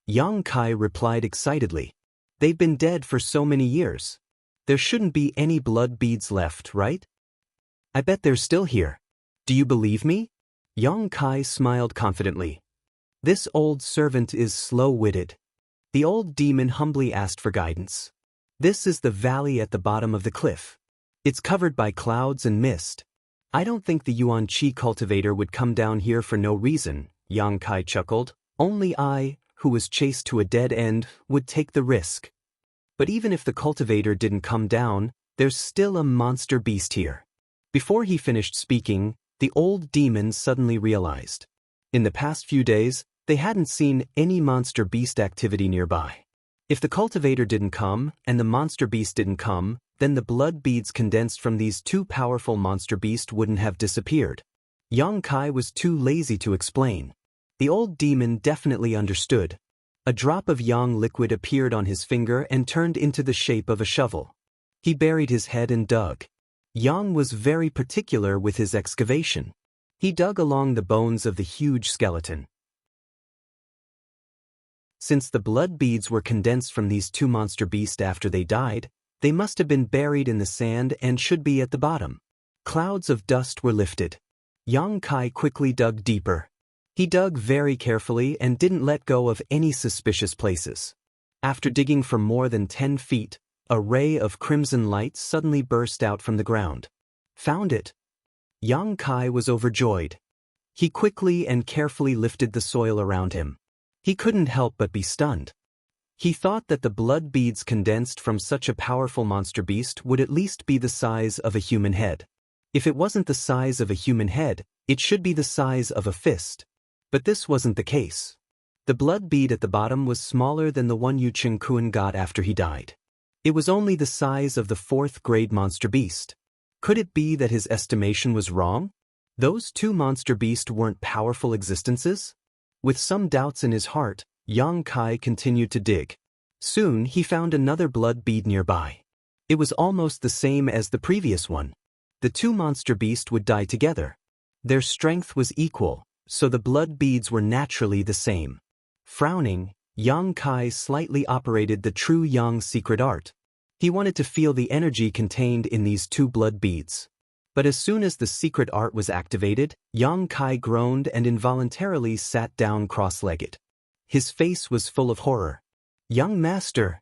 Yang Kai replied excitedly. They've been dead for so many years. There shouldn't be any blood beads left, right? I bet they're still here. Do you believe me? Yang Kai smiled confidently. This old servant is slow-witted. The old demon humbly asked for guidance. This is the valley at the bottom of the cliff. It's covered by clouds and mist. I don't think the Yuan Qi cultivator would come down here for no reason, Yang Kai chuckled. Only I, who was chased to a dead end, would take the risk. But even if the cultivator didn't come down, there's still a monster beast here. Before he finished speaking, the old demon suddenly realized. In the past few days, they hadn't seen any monster beast activity nearby. If the cultivator didn't come and the monster beast didn't come, then the blood beads condensed from these two powerful monster beasts wouldn't have disappeared. Yang Kai was too lazy to explain. The old demon definitely understood. A drop of yang liquid appeared on his finger and turned into the shape of a shovel. He buried his head and dug. Yang was very particular with his excavation. He dug along the bones of the huge skeleton. Since the blood beads were condensed from these two monster beasts after they died, they must have been buried in the sand and should be at the bottom. Clouds of dust were lifted. Yang Kai quickly dug deeper. He dug very carefully and didn't let go of any suspicious places. After digging for more than 10 feet, a ray of crimson light suddenly burst out from the ground. Found it! Yang Kai was overjoyed. He quickly and carefully lifted the soil around him. He couldn't help but be stunned. He thought that the blood beads condensed from such a powerful monster beast would at least be the size of a human head. If it wasn't the size of a human head, it should be the size of a fist. But this wasn't the case. The blood bead at the bottom was smaller than the one Yu Chengkuan got after he died. It was only the size of the 4th-grade monster beast. Could it be that his estimation was wrong? Those two monster beasts weren't powerful existences? With some doubts in his heart, Yang Kai continued to dig. Soon he found another blood bead nearby. It was almost the same as the previous one. The two monster beasts would die together. Their strength was equal, so the blood beads were naturally the same. Frowning, Yang Kai slightly operated the true Yang secret art. He wanted to feel the energy contained in these two blood beads. But as soon as the secret art was activated, Yang Kai groaned and involuntarily sat down cross-legged. His face was full of horror. "Young master!"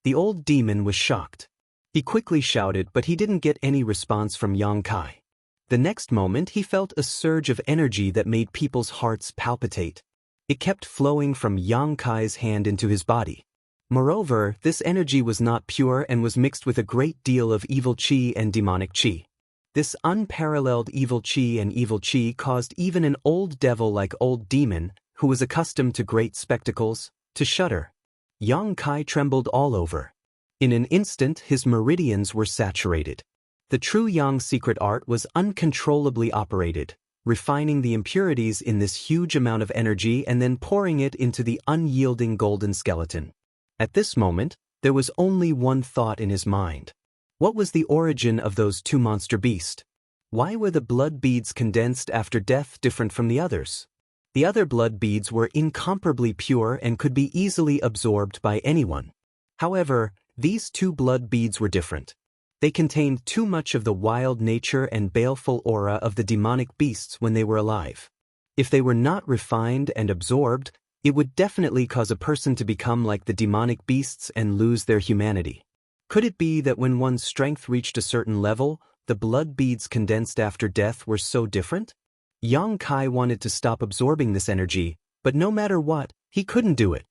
The old demon was shocked. He quickly shouted, but he didn't get any response from Yang Kai. The next moment he felt a surge of energy that made people's hearts palpitate. It kept flowing from Yang Kai's hand into his body. Moreover, this energy was not pure and was mixed with a great deal of evil qi and demonic qi. This unparalleled evil qi and evil qi caused even an old devil like old demon, who was accustomed to great spectacles, to shudder. Yang Kai trembled all over. In an instant his meridians were saturated. The true Yang secret art was uncontrollably operated, refining the impurities in this huge amount of energy and then pouring it into the unyielding golden skeleton. At this moment, there was only one thought in his mind. What was the origin of those two monster beasts? Why were the blood beads condensed after death different from the others? The other blood beads were incomparably pure and could be easily absorbed by anyone. However, these two blood beads were different. They contained too much of the wild nature and baleful aura of the demonic beasts when they were alive. If they were not refined and absorbed, it would definitely cause a person to become like the demonic beasts and lose their humanity. Could it be that when one's strength reached a certain level, the blood beads condensed after death were so different? Yang Kai wanted to stop absorbing this energy, but no matter what, he couldn't do it.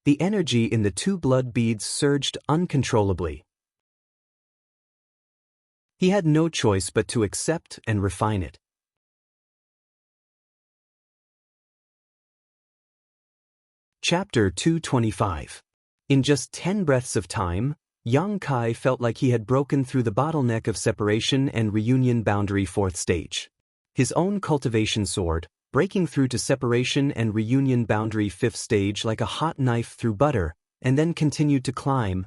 The energy in the two blood beads surged uncontrollably. He had no choice but to accept and refine it. Chapter 225. In just 10 breaths of time, Yang Kai felt like he had broken through the bottleneck of separation and reunion boundary 4th stage. His own cultivation sword, breaking through to separation and reunion boundary 5th stage like a hot knife through butter, and then continued to climb.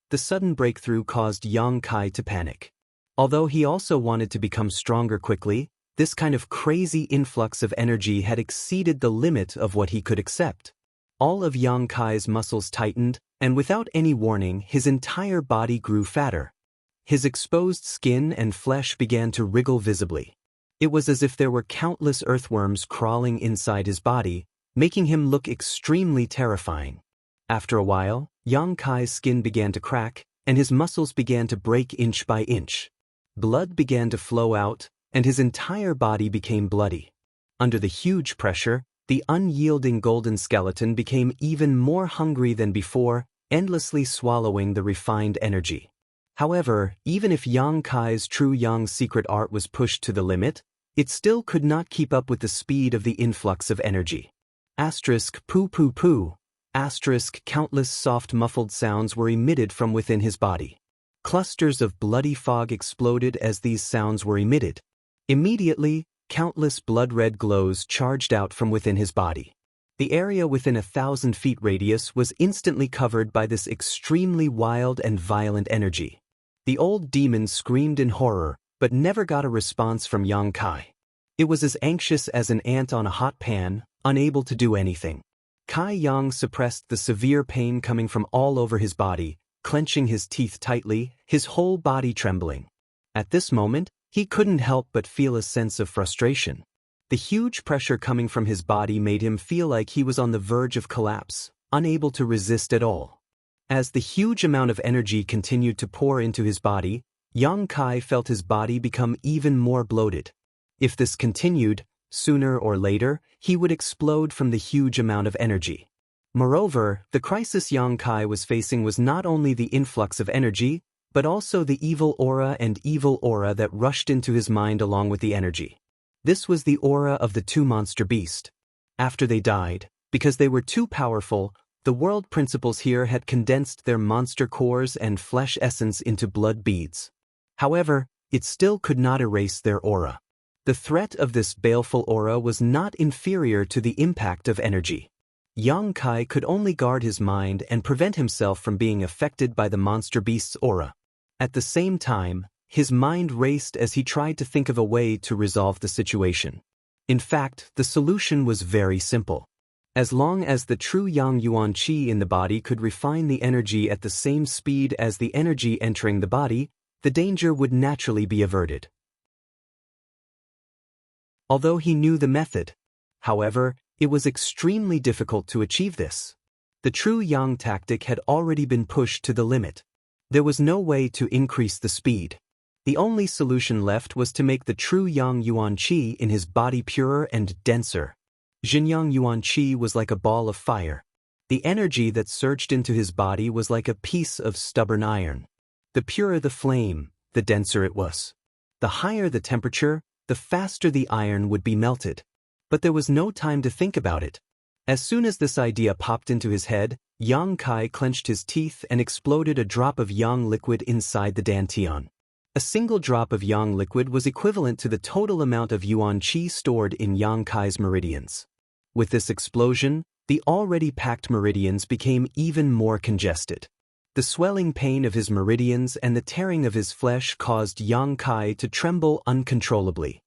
The sudden breakthrough caused Yang Kai to panic. Although he also wanted to become stronger quickly, this kind of crazy influx of energy had exceeded the limit of what he could accept. All of Yang Kai's muscles tightened, and without any warning, his entire body grew fatter. His exposed skin and flesh began to wriggle visibly. It was as if there were countless earthworms crawling inside his body, making him look extremely terrifying. After a while, Yang Kai's skin began to crack, and his muscles began to break inch by inch. Blood began to flow out, and his entire body became bloody. Under the huge pressure, the unyielding golden skeleton became even more hungry than before, endlessly swallowing the refined energy. However, even if Yang Kai's true Yang secret art was pushed to the limit, it still could not keep up with the speed of the influx of energy. Asterisk poo poo poo. Asterisk countless soft muffled sounds were emitted from within his body. Clusters of bloody fog exploded as these sounds were emitted. Immediately, countless blood-red glows charged out from within his body. The area within 1,000 feet radius was instantly covered by this extremely wild and violent energy. The old demon screamed in horror, but never got a response from Yang Kai. It was as anxious as an ant on a hot pan, unable to do anything. Kai Yang suppressed the severe pain coming from all over his body, clenching his teeth tightly, his whole body trembling. At this moment, he couldn't help but feel a sense of frustration. The huge pressure coming from his body made him feel like he was on the verge of collapse, unable to resist at all. As the huge amount of energy continued to pour into his body, Yang Kai felt his body become even more bloated. If this continued, sooner or later, he would explode from the huge amount of energy. Moreover, the crisis Yang Kai was facing was not only the influx of energy, but also the evil aura that rushed into his mind along with the energy. This was the aura of the two monster beasts. After they died, because they were too powerful, the world principles here had condensed their monster cores and flesh essence into blood beads. However, it still could not erase their aura. The threat of this baleful aura was not inferior to the impact of energy. Yang Kai could only guard his mind and prevent himself from being affected by the monster beast's aura. At the same time, his mind raced as he tried to think of a way to resolve the situation. In fact, the solution was very simple. As long as the true Yang Yuan Qi in the body could refine the energy at the same speed as the energy entering the body, the danger would naturally be averted. Although he knew the method, however, it was extremely difficult to achieve this. The true Yang tactic had already been pushed to the limit. There was no way to increase the speed. The only solution left was to make the true Yang Yuan Qi in his body purer and denser. Xinjiang Yuan Qi was like a ball of fire. The energy that surged into his body was like a piece of stubborn iron. The purer the flame, the denser it was. The higher the temperature, the faster the iron would be melted. But there was no time to think about it. As soon as this idea popped into his head, Yang Kai clenched his teeth and exploded a drop of Yang liquid inside the dantian. A single drop of Yang liquid was equivalent to the total amount of Yuan Qi stored in Yang Kai's meridians. With this explosion, the already packed meridians became even more congested. The swelling pain of his meridians and the tearing of his flesh caused Yang Kai to tremble uncontrollably.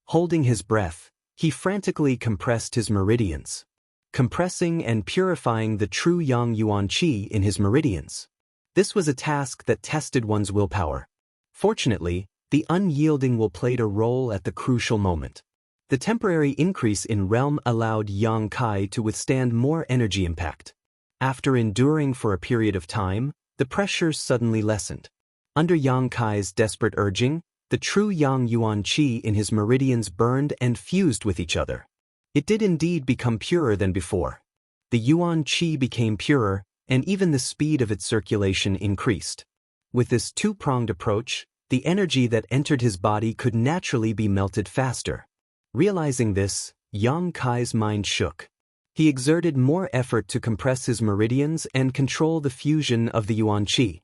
Holding his breath, he frantically compressed his meridians, compressing and purifying the true Yang Yuan Qi in his meridians. This was a task that tested one's willpower. Fortunately, the unyielding will played a role at the crucial moment. The temporary increase in realm allowed Yang Kai to withstand more energy impact. After enduring for a period of time, the pressure suddenly lessened. Under Yang Kai's desperate urging, the true Yang Yuan Qi in his meridians burned and fused with each other. It did indeed become purer than before. The Yuan Qi became purer, and even the speed of its circulation increased. With this two-pronged approach, the energy that entered his body could naturally be melted faster. Realizing this, Yang Kai's mind shook. He exerted more effort to compress his meridians and control the fusion of the Yuan Qi.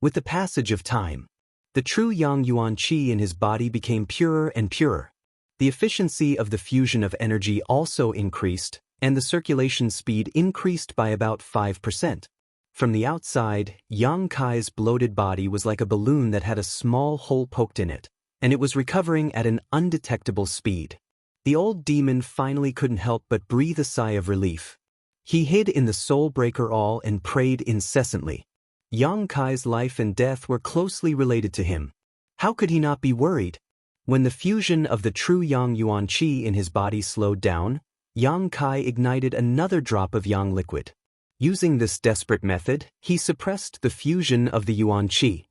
With the passage of time, the true Yang Yuan Qi in his body became purer and purer. The efficiency of the fusion of energy also increased, and the circulation speed increased by about 5%. From the outside, Yang Kai's bloated body was like a balloon that had a small hole poked in it, and it was recovering at an undetectable speed. The old demon finally couldn't help but breathe a sigh of relief. He hid in the Soul Breaker All and prayed incessantly. Yang Kai's life and death were closely related to him. How could he not be worried? When the fusion of the true Yang Yuan Qi in his body slowed down, Yang Kai ignited another drop of Yang liquid. Using this desperate method, he suppressed the fusion of the Yuan Qi.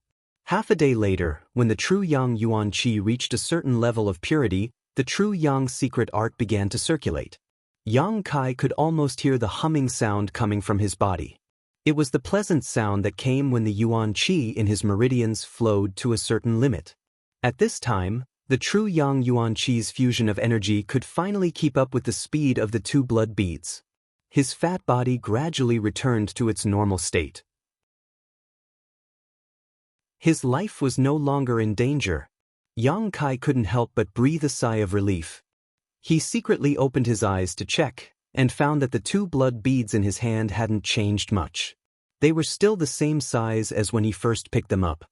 Half a day later, when the true Yang Yuan Qi reached a certain level of purity, the true Yang secret art began to circulate. Yang Kai could almost hear the humming sound coming from his body. It was the pleasant sound that came when the yuan qi in his meridians flowed to a certain limit. At this time, the true yang yuan qi's fusion of energy could finally keep up with the speed of the two blood beads. His fat body gradually returned to its normal state. His life was no longer in danger. Yang Kai couldn't help but breathe a sigh of relief. He secretly opened his eyes to check, and found that the two blood beads in his hand hadn't changed much. They were still the same size as when he first picked them up.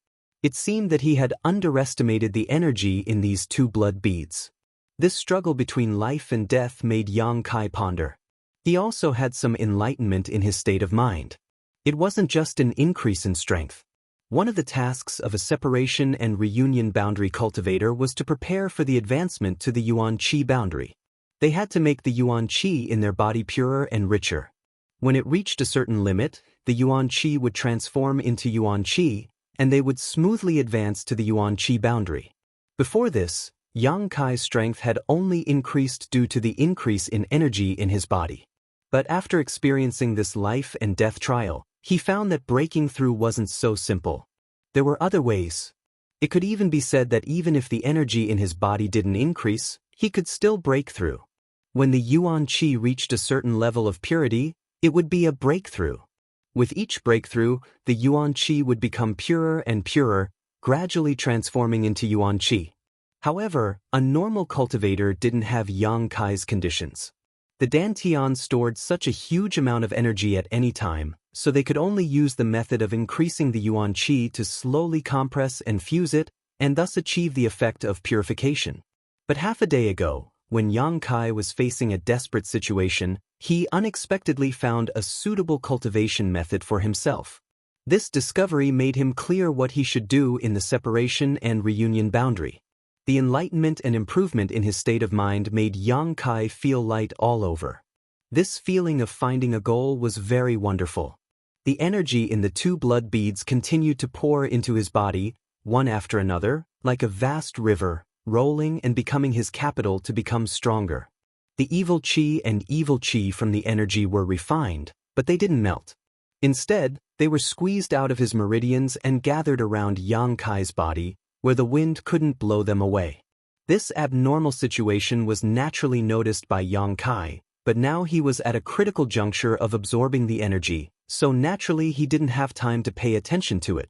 It seemed that he had underestimated the energy in these two blood beads. This struggle between life and death made Yang Kai ponder. He also had some enlightenment in his state of mind. It wasn't just an increase in strength. One of the tasks of a separation and reunion boundary cultivator was to prepare for the advancement to the yuan qi boundary. They had to make the yuan qi in their body purer and richer. When it reached a certain limit, the yuan qi would transform into yuan qi, and they would smoothly advance to the yuan qi boundary. Before this, Yang Kai's strength had only increased due to the increase in energy in his body. But after experiencing this life and death trial, he found that breaking through wasn't so simple. There were other ways. It could even be said that even if the energy in his body didn't increase, he could still break through. When the yuan qi reached a certain level of purity, it would be a breakthrough. With each breakthrough, the yuan qi would become purer and purer, gradually transforming into yuan qi. However, a normal cultivator didn't have Yang Kai's conditions. The dantian stored such a huge amount of energy at any time, so they could only use the method of increasing the yuan qi to slowly compress and fuse it, and thus achieve the effect of purification. But half a day ago, when Yang Kai was facing a desperate situation, he unexpectedly found a suitable cultivation method for himself. This discovery made him clear what he should do in the separation and reunion boundary. The enlightenment and improvement in his state of mind made Yang Kai feel light all over. This feeling of finding a goal was very wonderful. The energy in the two blood beads continued to pour into his body, one after another, like a vast river, rolling and becoming his capital to become stronger. The evil qi and evil qi from the energy were refined, but they didn't melt. Instead, they were squeezed out of his meridians and gathered around Yang Kai's body, where the wind couldn't blow them away. This abnormal situation was naturally noticed by Yang Kai, but now he was at a critical juncture of absorbing the energy, so naturally he didn't have time to pay attention to it.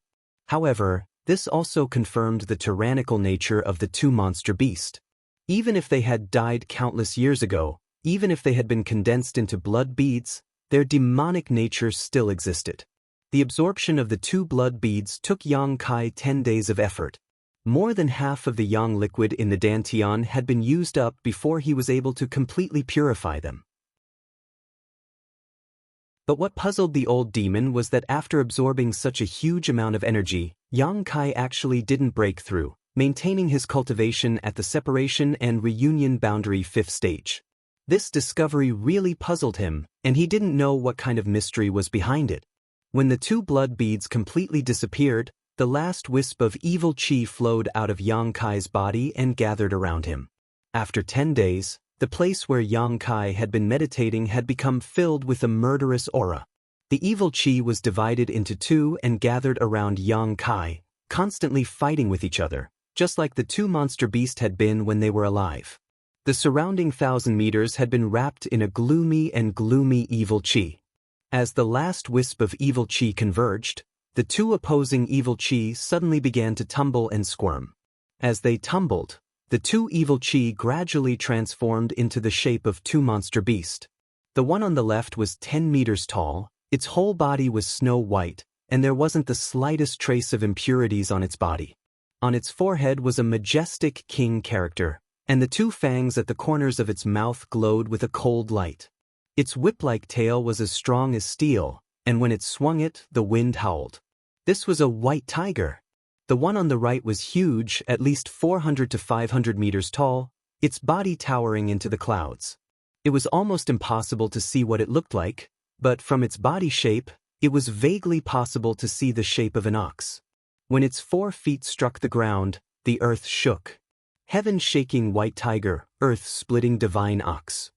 However, this also confirmed the tyrannical nature of the two monster beasts. Even if they had died countless years ago, even if they had been condensed into blood beads, their demonic nature still existed. The absorption of the two blood beads took Yang Kai 10 days of effort. More than half of the yang liquid in the dantian had been used up before he was able to completely purify them. But what puzzled the old demon was that after absorbing such a huge amount of energy, Yang Kai actually didn't break through, maintaining his cultivation at the separation and reunion boundary 5th stage. This discovery really puzzled him, and he didn't know what kind of mystery was behind it. When the two blood beads completely disappeared, the last wisp of evil qi flowed out of Yang Kai's body and gathered around him. After 10 days, the place where Yang Kai had been meditating had become filled with a murderous aura. The evil qi was divided into two and gathered around Yang Kai, constantly fighting with each other, just like the two monster beasts had been when they were alive. The surrounding 1,000 meters had been wrapped in a gloomy evil qi. As the last wisp of evil qi converged, the two opposing evil qi suddenly began to tumble and squirm. As they tumbled, the two evil qi gradually transformed into the shape of two monster beasts. The one on the left was 10 meters tall, its whole body was snow white, and there wasn't the slightest trace of impurities on its body. On its forehead was a majestic king character, and the two fangs at the corners of its mouth glowed with a cold light. Its whip-like tail was as strong as steel, and when it swung it, the wind howled. This was a white tiger. The one on the right was huge, at least 400 to 500 meters tall, its body towering into the clouds. It was almost impossible to see what it looked like, but from its body shape, it was vaguely possible to see the shape of an ox. When its 4 feet struck the ground, the earth shook. Heaven-shaking white tiger, earth-splitting divine ox.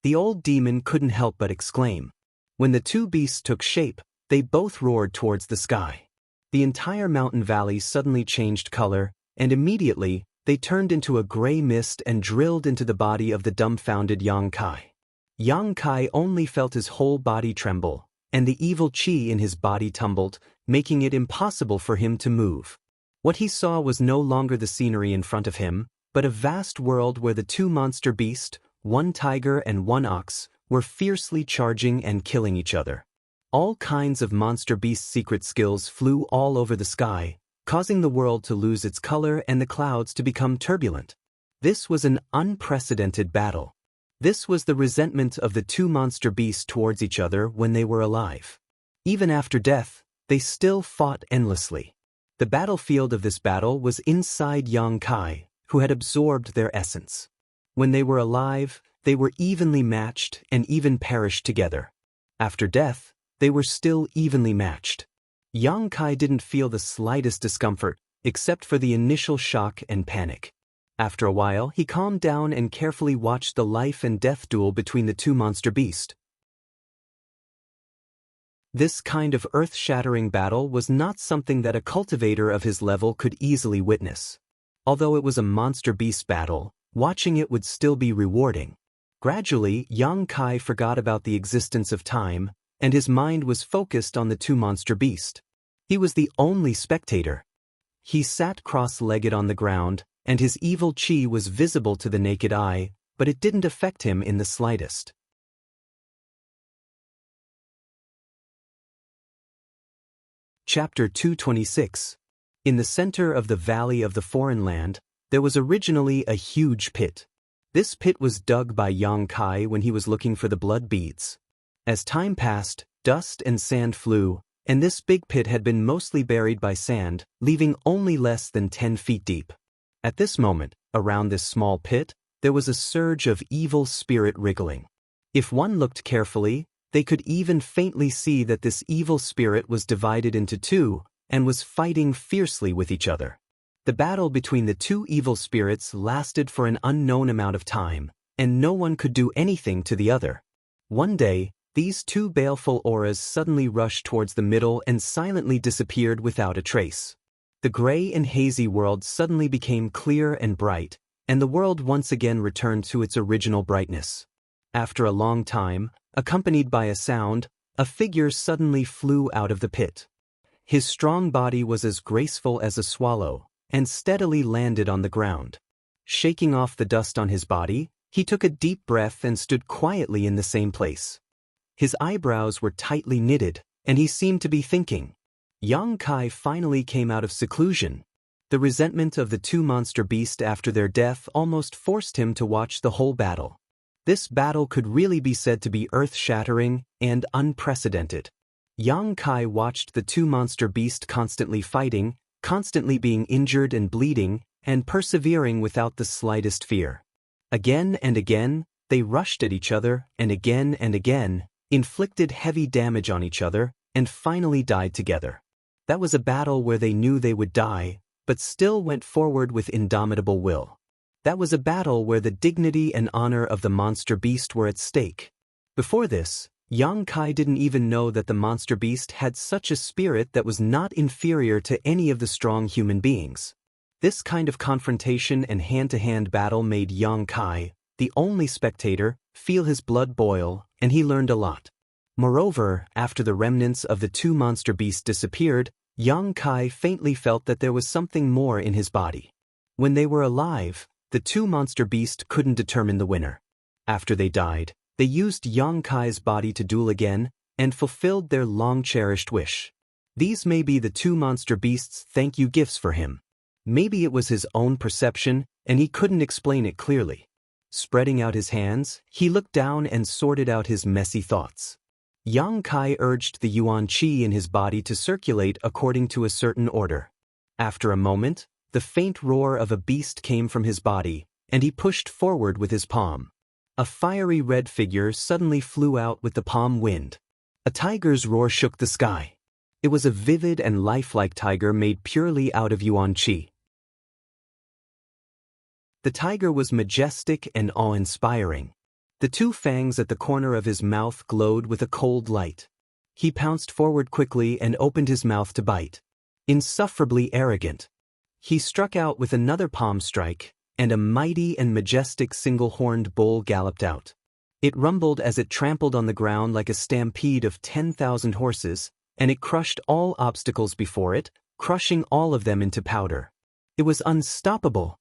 The old demon couldn't help but exclaim. When the two beasts took shape, they both roared towards the sky. The entire mountain valley suddenly changed color, and immediately, they turned into a gray mist and drilled into the body of the dumbfounded Yang Kai. Yang Kai only felt his whole body tremble, and the evil qi in his body tumbled, making it impossible for him to move. What he saw was no longer the scenery in front of him, but a vast world where the two monster beasts, one tiger and one ox, were fiercely charging and killing each other. All kinds of monster beast secret skills flew all over the sky, causing the world to lose its color and the clouds to become turbulent. This was an unprecedented battle. This was the resentment of the two monster beasts towards each other when they were alive. Even after death, they still fought endlessly. The battlefield of this battle was inside Yang Kai, who had absorbed their essence. When they were alive, they were evenly matched and even perished together. After death, they were still evenly matched. Yang Kai didn't feel the slightest discomfort, except for the initial shock and panic. After a while, he calmed down and carefully watched the life and death duel between the two monster beasts. This kind of earth-shattering battle was not something that a cultivator of his level could easily witness. Although it was a monster beast battle, watching it would still be rewarding. Gradually, Yang Kai forgot about the existence of time, and his mind was focused on the two monster beasts. He was the only spectator. He sat cross-legged on the ground, and his evil qi was visible to the naked eye, but it didn't affect him in the slightest. Chapter 226. In the center of the Valley of the Foreign Land, there was originally a huge pit. This pit was dug by Yang Kai when he was looking for the blood beads. As time passed, dust and sand flew, and this big pit had been mostly buried by sand, leaving only less than 10 feet deep. At this moment, around this small pit, there was a surge of evil spirit wriggling. If one looked carefully, they could even faintly see that this evil spirit was divided into two and was fighting fiercely with each other. The battle between the two evil spirits lasted for an unknown amount of time, and no one could do anything to the other. One day, these two baleful auras suddenly rushed towards the middle and silently disappeared without a trace. The gray and hazy world suddenly became clear and bright, and the world once again returned to its original brightness. After a long time, accompanied by a sound, a figure suddenly flew out of the pit. His strong body was as graceful as a swallow, and steadily landed on the ground. Shaking off the dust on his body, he took a deep breath and stood quietly in the same place. His eyebrows were tightly knitted, and he seemed to be thinking. Yang Kai finally came out of seclusion. The resentment of the two monster beasts after their death almost forced him to watch the whole battle. This battle could really be said to be earth-shattering and unprecedented. Yang Kai watched the two monster beasts constantly fighting, constantly being injured and bleeding, and persevering without the slightest fear. Again and again, they rushed at each other, and again, inflicted heavy damage on each other, and finally died together. That was a battle where they knew they would die, but still went forward with indomitable will. That was a battle where the dignity and honor of the monster beast were at stake. Before this, Yang Kai didn't even know that the monster beast had such a spirit that was not inferior to any of the strong human beings. This kind of confrontation and hand-to-hand battle made Yang Kai, the only spectator, feel his blood boil, and he learned a lot. Moreover, after the remnants of the two monster beasts disappeared, Yang Kai faintly felt that there was something more in his body. When they were alive, the two monster beasts couldn't determine the winner. After they died, they used Yang Kai's body to duel again, and fulfilled their long-cherished wish. These may be the two monster beasts' thank you gifts for him. Maybe it was his own perception, and he couldn't explain it clearly. Spreading out his hands, he looked down and sorted out his messy thoughts. Yang Kai urged the yuan qi in his body to circulate according to a certain order. After a moment, the faint roar of a beast came from his body, and he pushed forward with his palm. A fiery red figure suddenly flew out with the palm wind. A tiger's roar shook the sky. It was a vivid and lifelike tiger made purely out of yuan qi. The tiger was majestic and awe-inspiring. The two fangs at the corner of his mouth glowed with a cold light. He pounced forward quickly and opened his mouth to bite. Insufferably arrogant. He struck out with another palm strike, and a mighty and majestic single-horned bull galloped out. It rumbled as it trampled on the ground like a stampede of 10,000 horses, and it crushed all obstacles before it, crushing all of them into powder. It was unstoppable.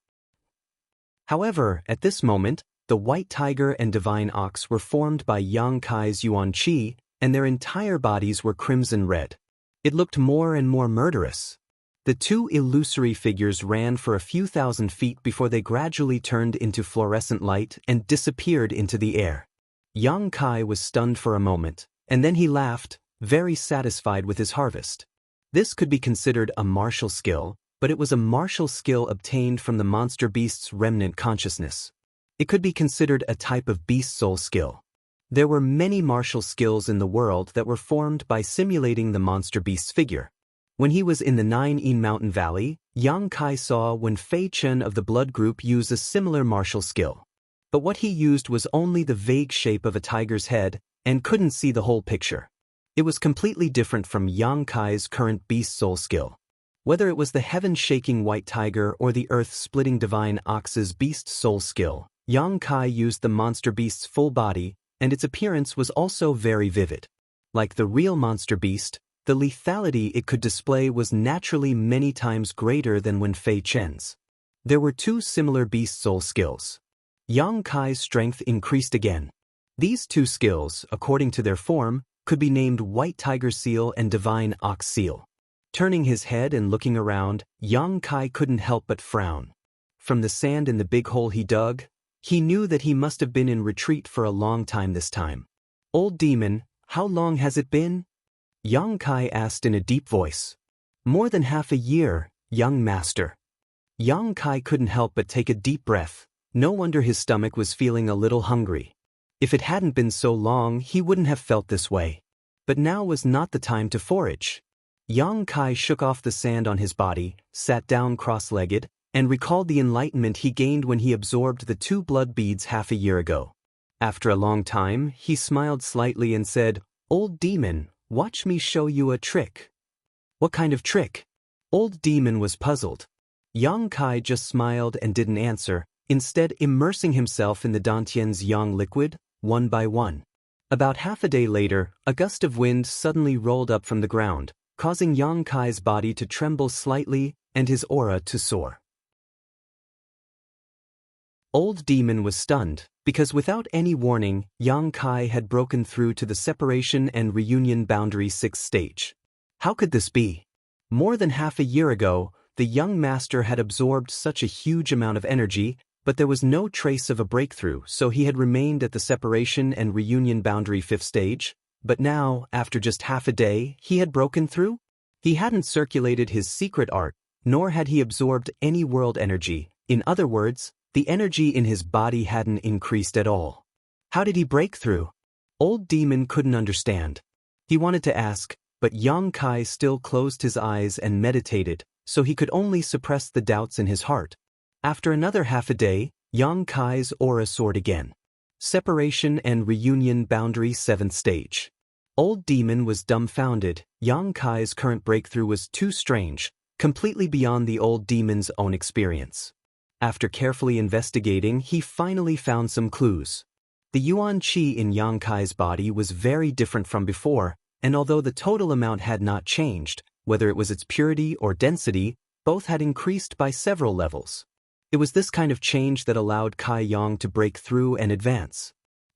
However, at this moment, the white tiger and divine ox were formed by Yang Kai's Yuan Qi, and their entire bodies were crimson red. It looked more and more murderous. The two illusory figures ran for a few thousand feet before they gradually turned into fluorescent light and disappeared into the air. Yang Kai was stunned for a moment, and then he laughed, very satisfied with his harvest. This could be considered a martial skill, but it was a martial skill obtained from the monster beast's remnant consciousness. It could be considered a type of beast soul skill. There were many martial skills in the world that were formed by simulating the monster beast's figure. When he was in the Nine Yin Mountain Valley, Yang Kai saw Wen Fei Chen of the blood group use a similar martial skill. But what he used was only the vague shape of a tiger's head and couldn't see the whole picture. It was completely different from Yang Kai's current beast soul skill. Whether it was the heaven-shaking white tiger or the earth-splitting divine ox's beast soul skill, Yang Kai used the monster beast's full body, and its appearance was also very vivid. Like the real monster beast, the lethality it could display was naturally many times greater than Wen Fei Chen's. There were two similar beast soul skills. Yang Kai's strength increased again. These two skills, according to their form, could be named White Tiger Seal and Divine Ox Seal. Turning his head and looking around, Yang Kai couldn't help but frown. From the sand in the big hole he dug, he knew that he must have been in retreat for a long time this time. "Old demon, how long has it been?" Yang Kai asked in a deep voice. "More than half a year, young master." Yang Kai couldn't help but take a deep breath. No wonder his stomach was feeling a little hungry. If it hadn't been so long, he wouldn't have felt this way. But now was not the time to forage. Yang Kai shook off the sand on his body, sat down cross-legged, and recalled the enlightenment he gained when he absorbed the 2 blood beads half a year ago. After a long time, he smiled slightly and said, "Old demon, watch me show you a trick." "What kind of trick?" Old demon was puzzled. Yang Kai just smiled and didn't answer, instead immersing himself in the Dantian's yang liquid, one by one. About half a day later, a gust of wind suddenly rolled up from the ground, causing Yang Kai's body to tremble slightly and his aura to soar. Old demon was stunned, because without any warning, Yang Kai had broken through to the separation and reunion boundary 6th stage. How could this be? More than half a year ago, the young master had absorbed such a huge amount of energy, but there was no trace of a breakthrough, so he had remained at the separation and reunion boundary 5th stage. But now, after just half a day, he had broken through? He hadn't circulated his secret art, nor had he absorbed any world energy. In other words, the energy in his body hadn't increased at all. How did he break through? Old demon couldn't understand. He wanted to ask, but Yang Kai still closed his eyes and meditated, so he could only suppress the doubts in his heart. After another half a day, Yang Kai's aura soared again. Separation and reunion boundary 7th stage. Old demon was dumbfounded. Yang Kai's current breakthrough was too strange, completely beyond the old demon's own experience. After carefully investigating, he finally found some clues. The Yuan Qi in Yang Kai's body was very different from before, and although the total amount had not changed, whether it was its purity or density, both had increased by several levels. It was this kind of change that allowed Kai Yang to break through and advance.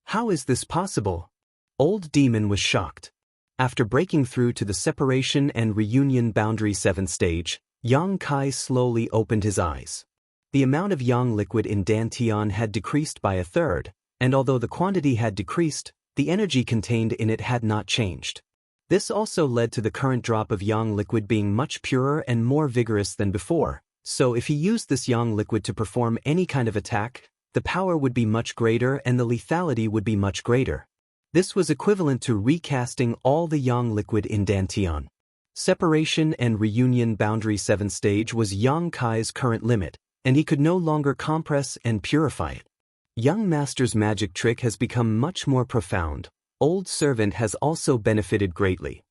How is this possible? Old demon was shocked. After breaking through to the separation and reunion boundary 7th stage, Yang Kai slowly opened his eyes. The amount of yang liquid in Dantian had decreased by 1/3, and although the quantity had decreased, the energy contained in it had not changed. This also led to the current drop of yang liquid being much purer and more vigorous than before, so if he used this yang liquid to perform any kind of attack, the power would be much greater and the lethality would be much greater. This was equivalent to recasting all the yang liquid in Dantian. Separation and reunion boundary 7th stage was Yang Kai's current limit, and he could no longer compress and purify it. Young Master's magic trick has become much more profound. Old servant has also benefited greatly.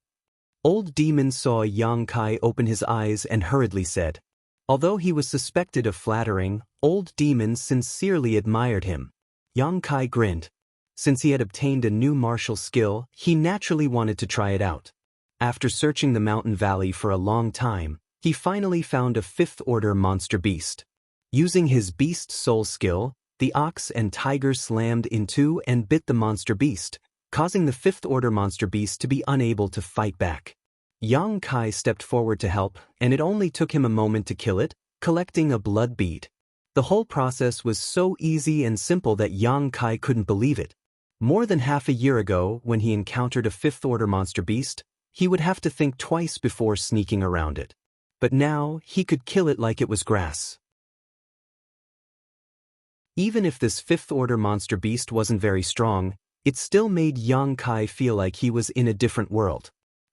Old demon saw Yang Kai open his eyes and hurriedly said. Although he was suspected of flattering, old demon sincerely admired him. Yang Kai grinned. Since he had obtained a new martial skill, he naturally wanted to try it out. After searching the mountain valley for a long time, he finally found a fifth-order monster beast. Using his beast soul skill, the ox and tiger slammed into and bit the monster beast, causing the fifth-order monster beast to be unable to fight back. Yang Kai stepped forward to help, and it only took him a moment to kill it, collecting a blood bead. The whole process was so easy and simple that Yang Kai couldn't believe it. More than half a year ago, when he encountered a fifth-order monster beast, he would have to think twice before sneaking around it. But now, he could kill it like it was grass. Even if this fifth-order monster beast wasn't very strong, it still made Yang Kai feel like he was in a different world.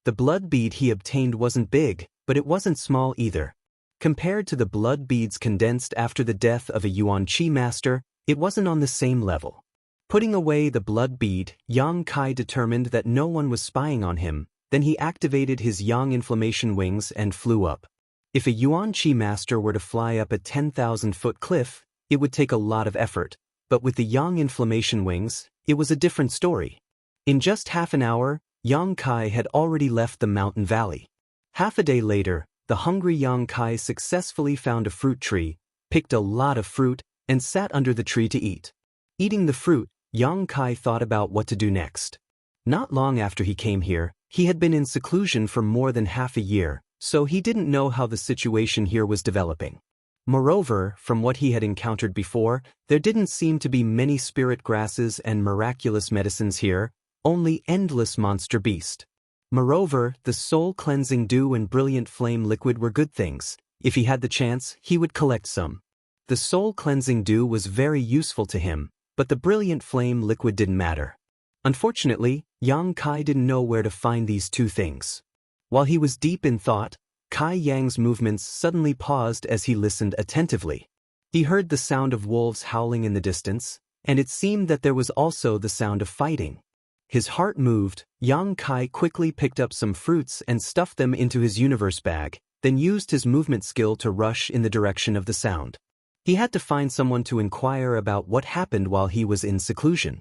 The blood bead he obtained wasn't big, but it wasn't small either. Compared to the blood beads condensed after the death of a Yuan Qi master, it wasn't on the same level. Putting away the blood bead, Yang Kai determined that no one was spying on him. Then he activated his Yang inflammation wings and flew up. If a Yuan Qi master were to fly up a 10,000-foot cliff, it would take a lot of effort, but with the Yang inflammation wings, it was a different story. In just half an hour, Yang Kai had already left the mountain valley. Half a day later, the hungry Yang Kai successfully found a fruit tree, picked a lot of fruit, and sat under the tree to eat. Eating the fruit, Yang Kai thought about what to do next. Not long after he came here, he had been in seclusion for more than half a year, so he didn't know how the situation here was developing. Moreover, from what he had encountered before, there didn't seem to be many spirit grasses and miraculous medicines here, only endless monster beast. Moreover, the soul-cleansing dew and brilliant flame liquid were good things. If he had the chance, he would collect some. The soul-cleansing dew was very useful to him, but the brilliant flame liquid didn't matter. Unfortunately, Yang Kai didn't know where to find these two things. While he was deep in thought, Kai Yang's movements suddenly paused as he listened attentively. He heard the sound of wolves howling in the distance, and it seemed that there was also the sound of fighting. His heart moved. Yang Kai quickly picked up some fruits and stuffed them into his universe bag, then used his movement skill to rush in the direction of the sound. He had to find someone to inquire about what happened while he was in seclusion.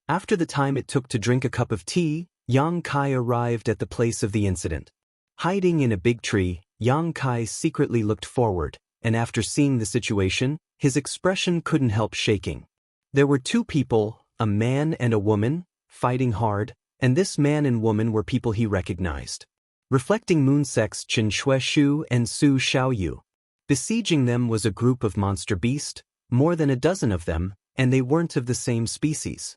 After the time it took to drink a cup of tea, Yang Kai arrived at the place of the incident. Hiding in a big tree, Yang Kai secretly looked forward, and after seeing the situation, his expression couldn't help shaking. There were two people, a man and a woman, fighting hard, and this man and woman were people he recognized. Reflecting moon sects Qin Shueshu and Su Xiaoyu. Besieging them was a group of monster beast, more than a dozen of them, and they weren't of the same species.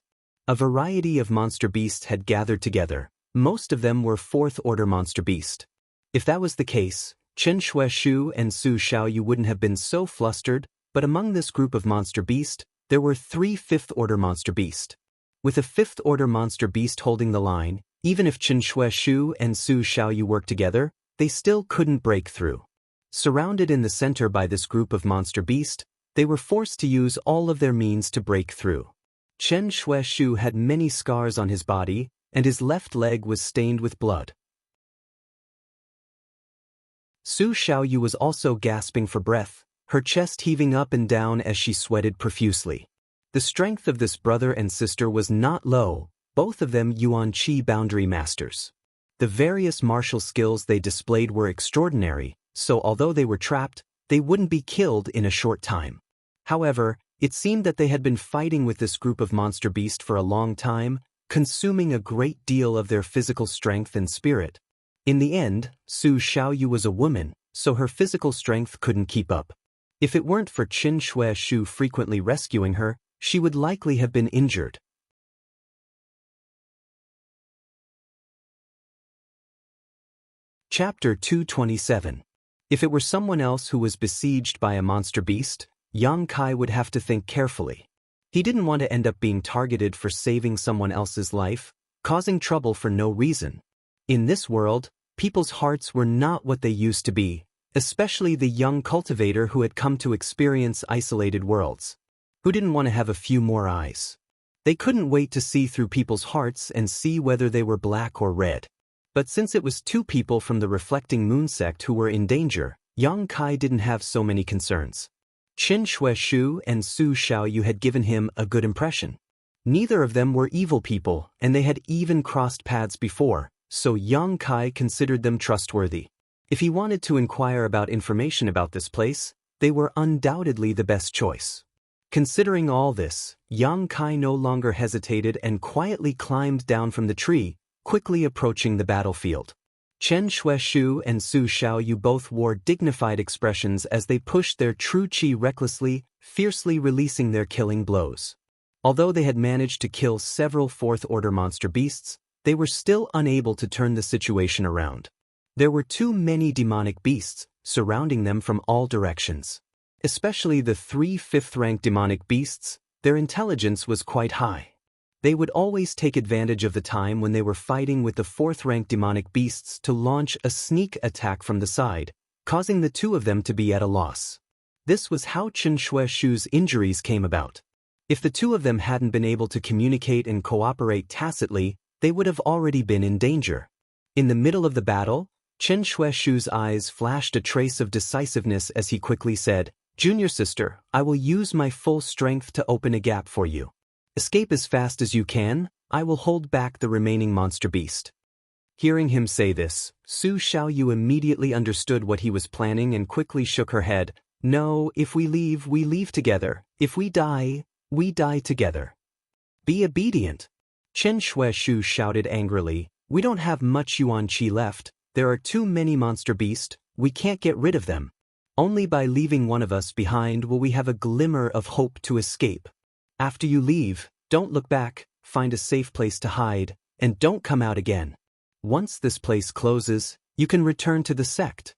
A variety of monster beasts had gathered together. Most of them were fourth-order monster beast. If that was the case, Chen Shueshu and Su Xiaoyu wouldn't have been so flustered, but among this group of monster beast, there were 3 fifth-order monster beast. With a fifth-order monster beast holding the line, even if Chen Shueshu and Su Xiaoyu worked together, they still couldn't break through. Surrounded in the center by this group of monster beast, they were forced to use all of their means to break through. Chen Shueshu had many scars on his body, and his left leg was stained with blood. Su Xiaoyu was also gasping for breath, her chest heaving up and down as she sweated profusely. The strength of this brother and sister was not low, both of them Yuan Qi boundary masters. The various martial skills they displayed were extraordinary, so although they were trapped, they wouldn't be killed in a short time. However, it seemed that they had been fighting with this group of monster beast for a long time, consuming a great deal of their physical strength and spirit. In the end, Su Xiaoyu was a woman, so her physical strength couldn't keep up. If it weren't for Qin Shueshu frequently rescuing her, she would likely have been injured. Chapter 227. If it were someone else who was besieged by a monster beast, Yang Kai would have to think carefully. He didn't want to end up being targeted for saving someone else's life, causing trouble for no reason. In this world, people's hearts were not what they used to be, especially the young cultivator who had come to experience isolated worlds. Who didn't want to have a few more eyes? They couldn't wait to see through people's hearts and see whether they were black or red. But since it was two people from the Reflecting Moon sect who were in danger, Yang Kai didn't have so many concerns. Qin Shueshu and Su Xiaoyu had given him a good impression. Neither of them were evil people, and they had even crossed paths before, so Yang Kai considered them trustworthy. If he wanted to inquire about information about this place, they were undoubtedly the best choice. Considering all this, Yang Kai no longer hesitated and quietly climbed down from the tree, quickly approaching the battlefield. Chen Shueshu and Su Xiaoyu both wore dignified expressions as they pushed their true qi recklessly, fiercely releasing their killing blows. Although they had managed to kill several fourth-order monster beasts, they were still unable to turn the situation around. There were too many demonic beasts surrounding them from all directions. Especially the 3 fifth-rank demonic beasts, their intelligence was quite high. They would always take advantage of the time when they were fighting with the 4th-rank demonic beasts to launch a sneak attack from the side, causing the two of them to be at a loss. This was how Qin Shueshu's injuries came about. If the two of them hadn't been able to communicate and cooperate tacitly, they would have already been in danger. In the middle of the battle, Qin Shueshu's eyes flashed a trace of decisiveness as he quickly said, "Junior sister, I will use my full strength to open a gap for you. Escape as fast as you can, I will hold back the remaining monster beast." Hearing him say this, Su Xiaoyu immediately understood what he was planning and quickly shook her head. "No, if we leave together. If we die together. Be obedient." Chen Shueshu shouted angrily, "We don't have much yuan qi left, there are too many monster beasts, we can't get rid of them. Only by leaving one of us behind will we have a glimmer of hope to escape. After you leave, don't look back, find a safe place to hide, and don't come out again. Once this place closes, you can return to the sect."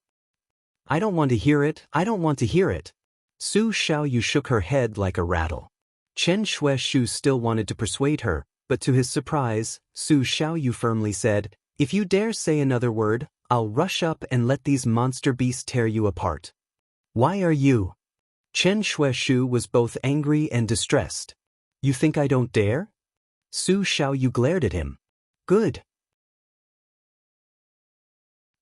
"I don't want to hear it, I don't want to hear it." Su Xiaoyu shook her head like a rattle. Chen Shueshu still wanted to persuade her, but to his surprise, Su Xiaoyu firmly said, "If you dare say another word, I'll rush up and let these monster beasts tear you apart." "Why are you?" Chen Shueshu was both angry and distressed. "You think I don't dare?" Su Xiaoyu glared at him. "Good.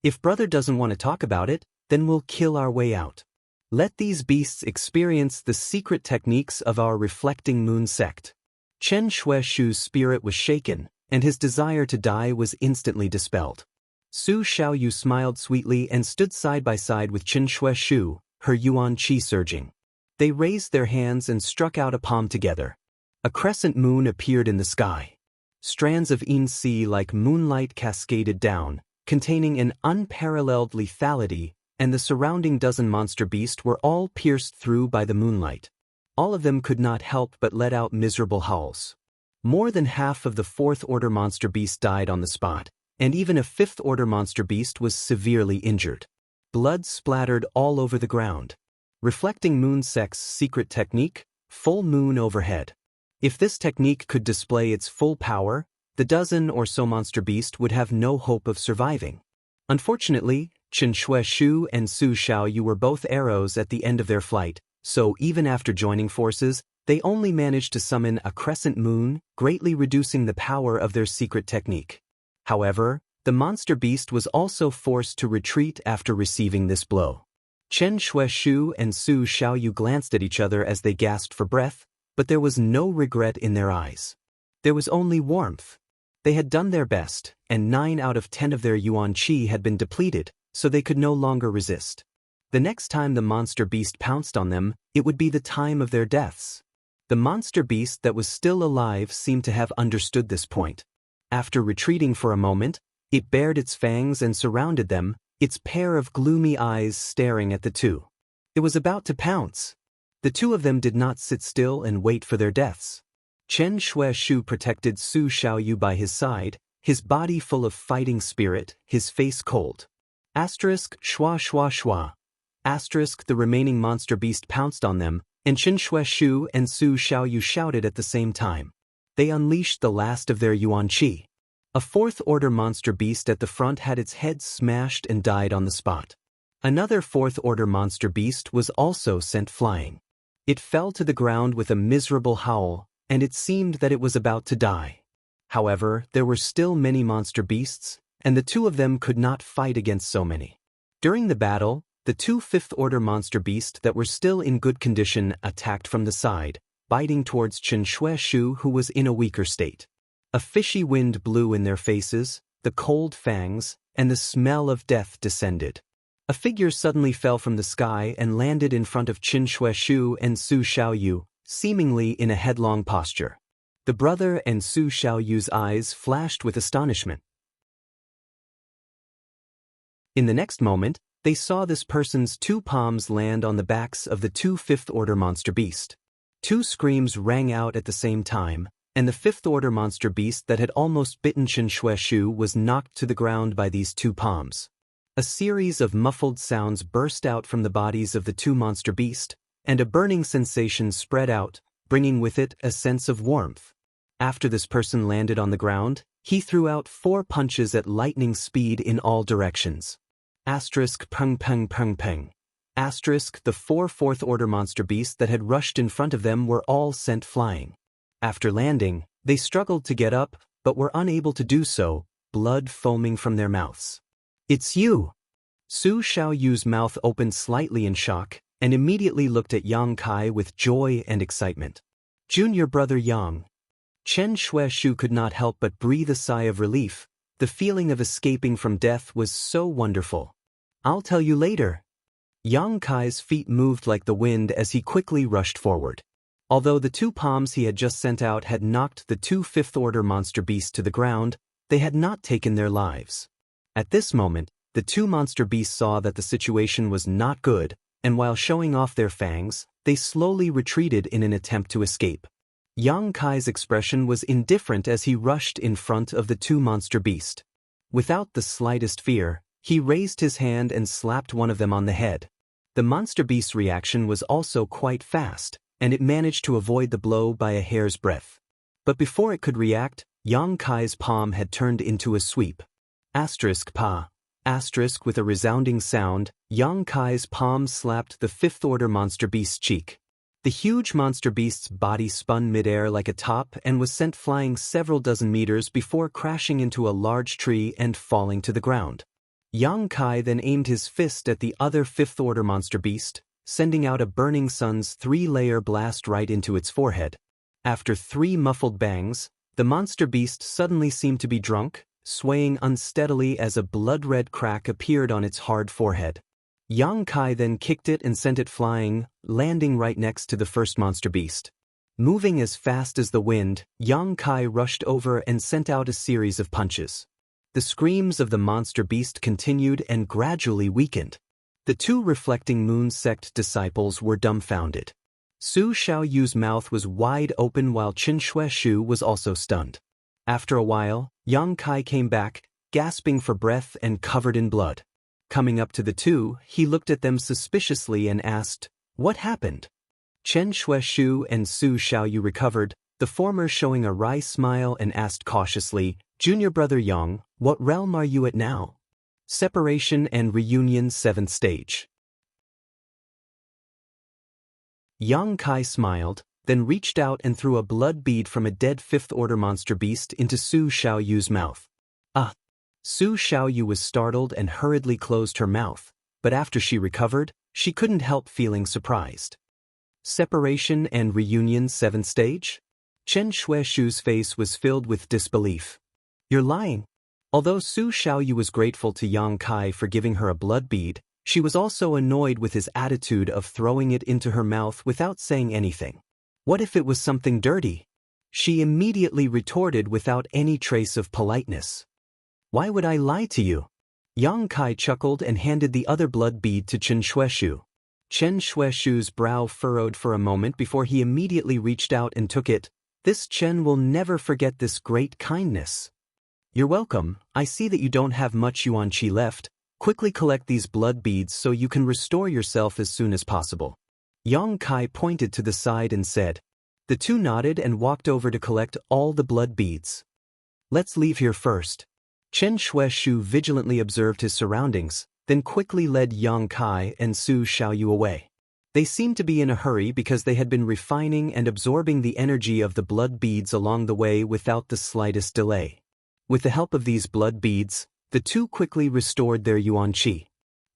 If brother doesn't want to talk about it, then we'll kill our way out. Let these beasts experience the secret techniques of our Reflecting Moon sect." Chen Shueshu's spirit was shaken, and his desire to die was instantly dispelled. Su Xiaoyu smiled sweetly and stood side by side with Chen Shueshu, her yuan qi surging. They raised their hands and struck out a palm together. A crescent moon appeared in the sky. Strands of yin si like moonlight cascaded down, containing an unparalleled lethality, and the surrounding dozen monster beasts were all pierced through by the moonlight. All of them could not help but let out miserable howls. More than half of the 4th-order monster beast died on the spot, and even a 5th-order monster beast was severely injured. Blood splattered all over the ground. Reflecting Moon sect's secret technique, full moon overhead. If this technique could display its full power, the dozen or so monster beast would have no hope of surviving. Unfortunately, Chen Shueshu and Su Xiaoyu were both arrows at the end of their flight, so even after joining forces, they only managed to summon a crescent moon, greatly reducing the power of their secret technique. However, the monster beast was also forced to retreat after receiving this blow. Chen Shueshu and Su Xiaoyu glanced at each other as they gasped for breath, but there was no regret in their eyes. There was only warmth. They had done their best, and 9 out of 10 of their yuan qi had been depleted, so they could no longer resist. The next time the monster beast pounced on them, it would be the time of their deaths. The monster beast that was still alive seemed to have understood this point. After retreating for a moment, it bared its fangs and surrounded them, its pair of gloomy eyes staring at the two. It was about to pounce. The two of them did not sit still and wait for their deaths. Chen Shueshu protected Su Xiaoyu by his side, his body full of fighting spirit, his face cold. Schwa schwa schwa. The remaining monster beast pounced on them, and Chen Shueshu and Su Xiaoyu shouted at the same time. They unleashed the last of their yuan qi. A 4th-order monster beast at the front had its head smashed and died on the spot. Another 4th-order monster beast was also sent flying. It fell to the ground with a miserable howl, and it seemed that it was about to die. However, there were still many monster beasts, and the two of them could not fight against so many. During the battle, the two fifth-order monster beasts that were still in good condition attacked from the side, biting towards Chen Shueshu, who was in a weaker state. A fishy wind blew in their faces, the cold fangs, and the smell of death descended. A figure suddenly fell from the sky and landed in front of Qin Shueshu and Su Xiaoyu, seemingly in a headlong posture. The brother and Su Xiaoyu's eyes flashed with astonishment. In the next moment, they saw this person's two palms land on the backs of the two fifth-order monster beasts. Two screams rang out at the same time, and the fifth-order monster beast that had almost bitten Qin Shueshu was knocked to the ground by these two palms. A series of muffled sounds burst out from the bodies of the two monster beasts, and a burning sensation spread out, bringing with it a sense of warmth. After this person landed on the ground, he threw out 4 punches at lightning speed in all directions. Peng peng peng peng. The 4 fourth-order monster beasts that had rushed in front of them were all sent flying. After landing, they struggled to get up, but were unable to do so, blood foaming from their mouths. "It's you!" Su Xiaoyu's mouth opened slightly in shock, and immediately looked at Yang Kai with joy and excitement. "Junior brother Yang." Chen Shueshu could not help but breathe a sigh of relief. The feeling of escaping from death was so wonderful. "I'll tell you later." Yang Kai's feet moved like the wind as he quickly rushed forward. Although the 2 palms he had just sent out had knocked the 2 fifth-order monster beasts to the ground, they had not taken their lives. At this moment, the 2 monster beasts saw that the situation was not good, and while showing off their fangs, they slowly retreated in an attempt to escape. Yang Kai's expression was indifferent as he rushed in front of the 2 monster beasts. Without the slightest fear, he raised his hand and slapped one of them on the head. The monster beast's reaction was also quite fast, and it managed to avoid the blow by a hair's breadth. But before it could react, Yang Kai's palm had turned into a sweep. Pa. With a resounding sound, Yang Kai's palm slapped the fifth-order monster beast's cheek. The huge monster beast's body spun midair like a top and was sent flying several dozen meters before crashing into a large tree and falling to the ground. Yang Kai then aimed his fist at the other fifth-order monster beast, sending out a burning sun's 3-layer blast right into its forehead. After 3 muffled bangs, the monster beast suddenly seemed to be drunk, swaying unsteadily as a blood-red crack appeared on its hard forehead. Yang Kai then kicked it and sent it flying, landing right next to the first monster beast. Moving as fast as the wind, Yang Kai rushed over and sent out a series of punches. The screams of the monster beast continued and gradually weakened. The 2 reflecting moon sect disciples were dumbfounded. Su Xiaoyu's mouth was wide open while Qin Shueshu was also stunned. After a while, Yang Kai came back, gasping for breath and covered in blood. Coming up to the 2, he looked at them suspiciously and asked, "What happened?" Chen Shueshu and Su Xiaoyu recovered, the former showing a wry smile and asked cautiously, "Junior brother Yang, what realm are you at now?" Separation and Reunion 7th Stage. Yang Kai smiled, then reached out and threw a blood bead from a dead 5th-order monster beast into Su Xiaoyu's mouth. "Ah!" Su Xiaoyu was startled and hurriedly closed her mouth, but after she recovered, she couldn't help feeling surprised. Separation and Reunion 7th Stage? Chen Shueshu's face was filled with disbelief. "You're lying." Although Su Xiaoyu was grateful to Yang Kai for giving her a blood bead, she was also annoyed with his attitude of throwing it into her mouth without saying anything. What if it was something dirty? She immediately retorted without any trace of politeness. "Why would I lie to you?" Yang Kai chuckled and handed the other blood bead to Chen Shueshu. Chen Shueshu's brow furrowed for a moment before he immediately reached out and took it. "This Chen will never forget this great kindness." "You're welcome. I see that you don't have much yuan qi left. Quickly collect these blood beads so you can restore yourself as soon as possible." Yang Kai pointed to the side and said. The 2 nodded and walked over to collect all the blood beads. "Let's leave here first." Chen Shueshu vigilantly observed his surroundings, then quickly led Yang Kai and Su Xiaoyu away. They seemed to be in a hurry because they had been refining and absorbing the energy of the blood beads along the way without the slightest delay. With the help of these blood beads, the two quickly restored their yuan qi.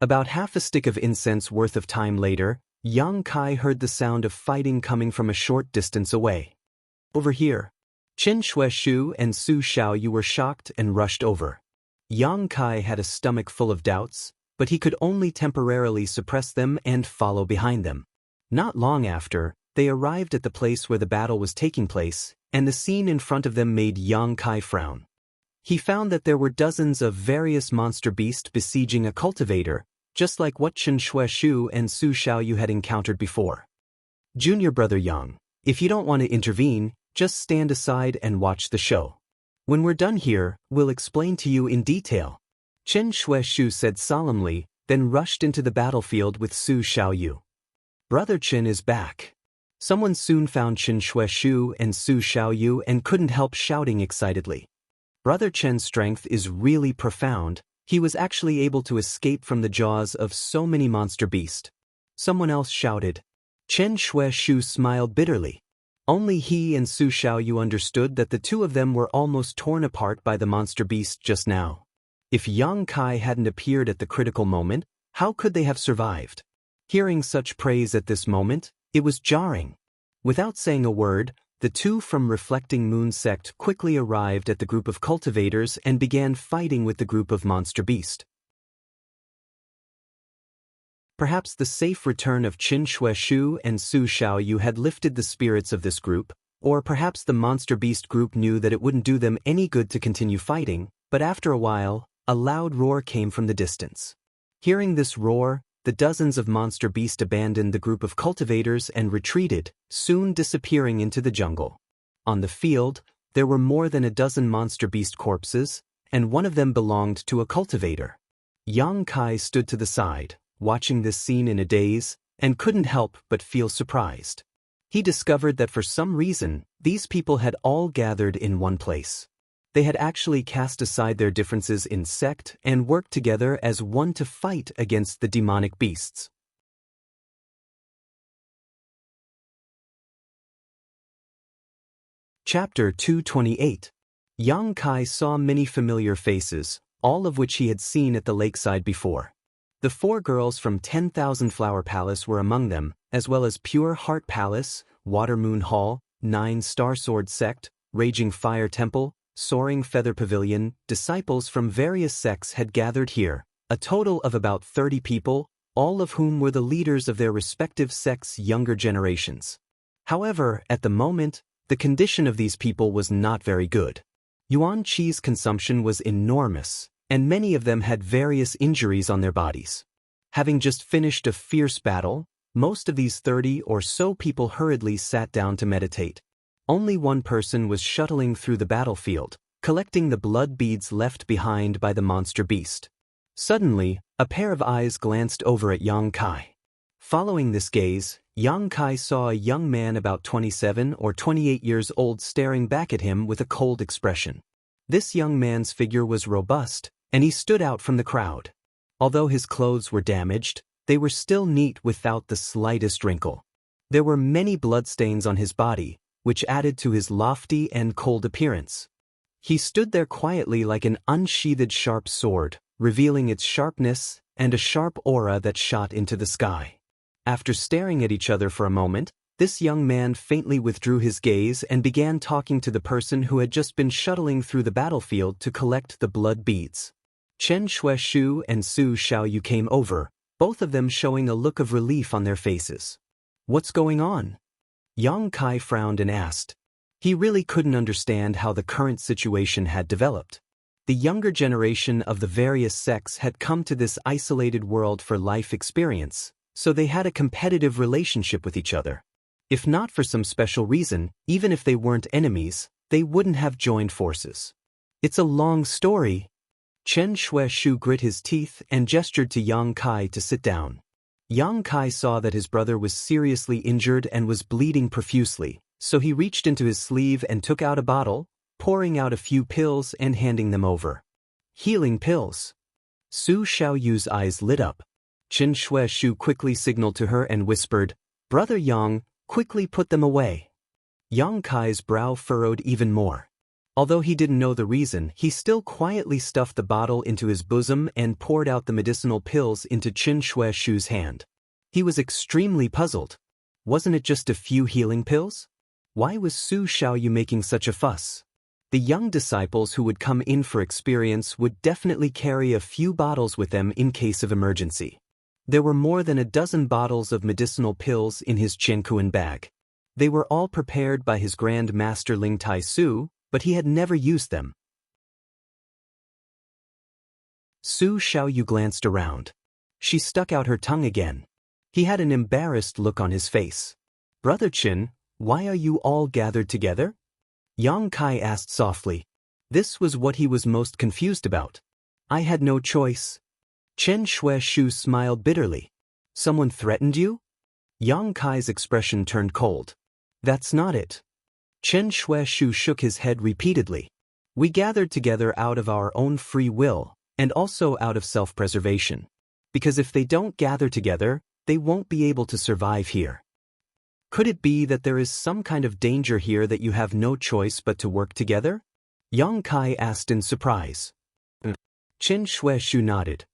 About half a stick of incense worth of time later, Yang Kai heard the sound of fighting coming from a short distance away. Over here. Qin Shueshu and Su Xiaoyu were shocked and rushed over. Yang Kai had a stomach full of doubts, but he could only temporarily suppress them and follow behind them. Not long after, they arrived at the place where the battle was taking place, and the scene in front of them made Yang Kai frown. He found that there were dozens of various monster beasts besieging a cultivator, just like what Qin Shueshu and Su Xiaoyu had encountered before. Junior brother Yang, if you don't want to intervene, just stand aside and watch the show. When we're done here, we'll explain to you in detail. Qin Shueshu said solemnly, then rushed into the battlefield with Su Xiaoyu. Brother Qin is back. Someone soon found Qin Shueshu and Su Xiaoyu and couldn't help shouting excitedly. Brother Chen's strength is really profound. He was actually able to escape from the jaws of so many monster beasts. Someone else shouted. Qin Shueshu smiled bitterly. Only he and Su Xiaoyu understood that the two of them were almost torn apart by the monster beast just now. If Yang Kai hadn't appeared at the critical moment, how could they have survived? Hearing such praise at this moment, it was jarring. Without saying a word, the two from Reflecting Moon sect quickly arrived at the group of cultivators and began fighting with the group of monster beast. Perhaps the safe return of Qin Shueshu and Su Xiaoyu had lifted the spirits of this group, or perhaps the monster beast group knew that it wouldn't do them any good to continue fighting, but after a while, a loud roar came from the distance. Hearing this roar, the dozens of monster beasts abandoned the group of cultivators and retreated, soon disappearing into the jungle. On the field, there were more than a dozen monster beast corpses, and one of them belonged to a cultivator. Yang Kai stood to the side, watching this scene in a daze, and couldn't help but feel surprised. He discovered that for some reason, these people had all gathered in one place. They had actually cast aside their differences in sect and worked together as one to fight against the demonic beasts. Chapter 228. Yang Kai saw many familiar faces, all of which he had seen at the lakeside before. The 4 girls from 10,000 Flower Palace were among them, as well as Pure Heart Palace, Water Moon Hall, 9 Star Sword Sect, Raging Fire Temple, Soaring Feather Pavilion. Disciples from various sects had gathered here, a total of about 30 people, all of whom were the leaders of their respective sects' younger generations. However, at the moment, the condition of these people was not very good. Yuan Qi's consumption was enormous, and many of them had various injuries on their bodies. Having just finished a fierce battle, most of these 30 or so people hurriedly sat down to meditate. Only one person was shuttling through the battlefield, collecting the blood beads left behind by the monster beast. Suddenly, a pair of eyes glanced over at Yang Kai. Following this gaze, Yang Kai saw a young man about 27 or 28 years old staring back at him with a cold expression. This young man's figure was robust, and he stood out from the crowd. Although his clothes were damaged, they were still neat without the slightest wrinkle. There were many bloodstains on his body, which added to his lofty and cold appearance. He stood there quietly like an unsheathed sharp sword, revealing its sharpness and a sharp aura that shot into the sky. After staring at each other for a moment, this young man faintly withdrew his gaze and began talking to the person who had just been shuttling through the battlefield to collect the blood beads. Qin Shueshu and Su Xiaoyu came over, both of them showing a look of relief on their faces. "What's going on?" Yang Kai frowned and asked. He really couldn't understand how the current situation had developed. The younger generation of the various sects had come to this isolated world for life experience, so they had a competitive relationship with each other. If not for some special reason, even if they weren't enemies, they wouldn't have joined forces. "It's a long story." Qin Shueshu grit his teeth and gestured to Yang Kai to sit down. Yang Kai saw that his brother was seriously injured and was bleeding profusely, so he reached into his sleeve and took out a bottle, pouring out a few pills and handing them over. "Healing pills." Su Xiaoyu's eyes lit up. Qin Shui Shu quickly signaled to her and whispered, "Brother Yang, quickly put them away." Yang Kai's brow furrowed even more. Although he didn't know the reason, he still quietly stuffed the bottle into his bosom and poured out the medicinal pills into Qin Shui Shu's hand. He was extremely puzzled. Wasn't it just a few healing pills? Why was Su Xiaoyu making such a fuss? The young disciples who would come in for experience would definitely carry a few bottles with them in case of emergency. There were more than a dozen bottles of medicinal pills in his Qiankuan bag. They were all prepared by his Grand Master Ling Tai Su, but he had never used them. Su Xiaoyu glanced around. She stuck out her tongue again. He had an embarrassed look on his face. "Brother Qin, why are you all gathered together?" Yang Kai asked softly. This was what he was most confused about. "I had no choice." Qin Shui Shu smiled bitterly. "Someone threatened you?" Yang Kai's expression turned cold. "That's not it." Qin Shui Shu shook his head repeatedly. "We gathered together out of our own free will, and also out of self-preservation. Because if they don't gather together, they won't be able to survive here. Could it be that there is some kind of danger here that you have no choice but to work together?" Yang Kai asked in surprise. Qin Shui Shu nodded.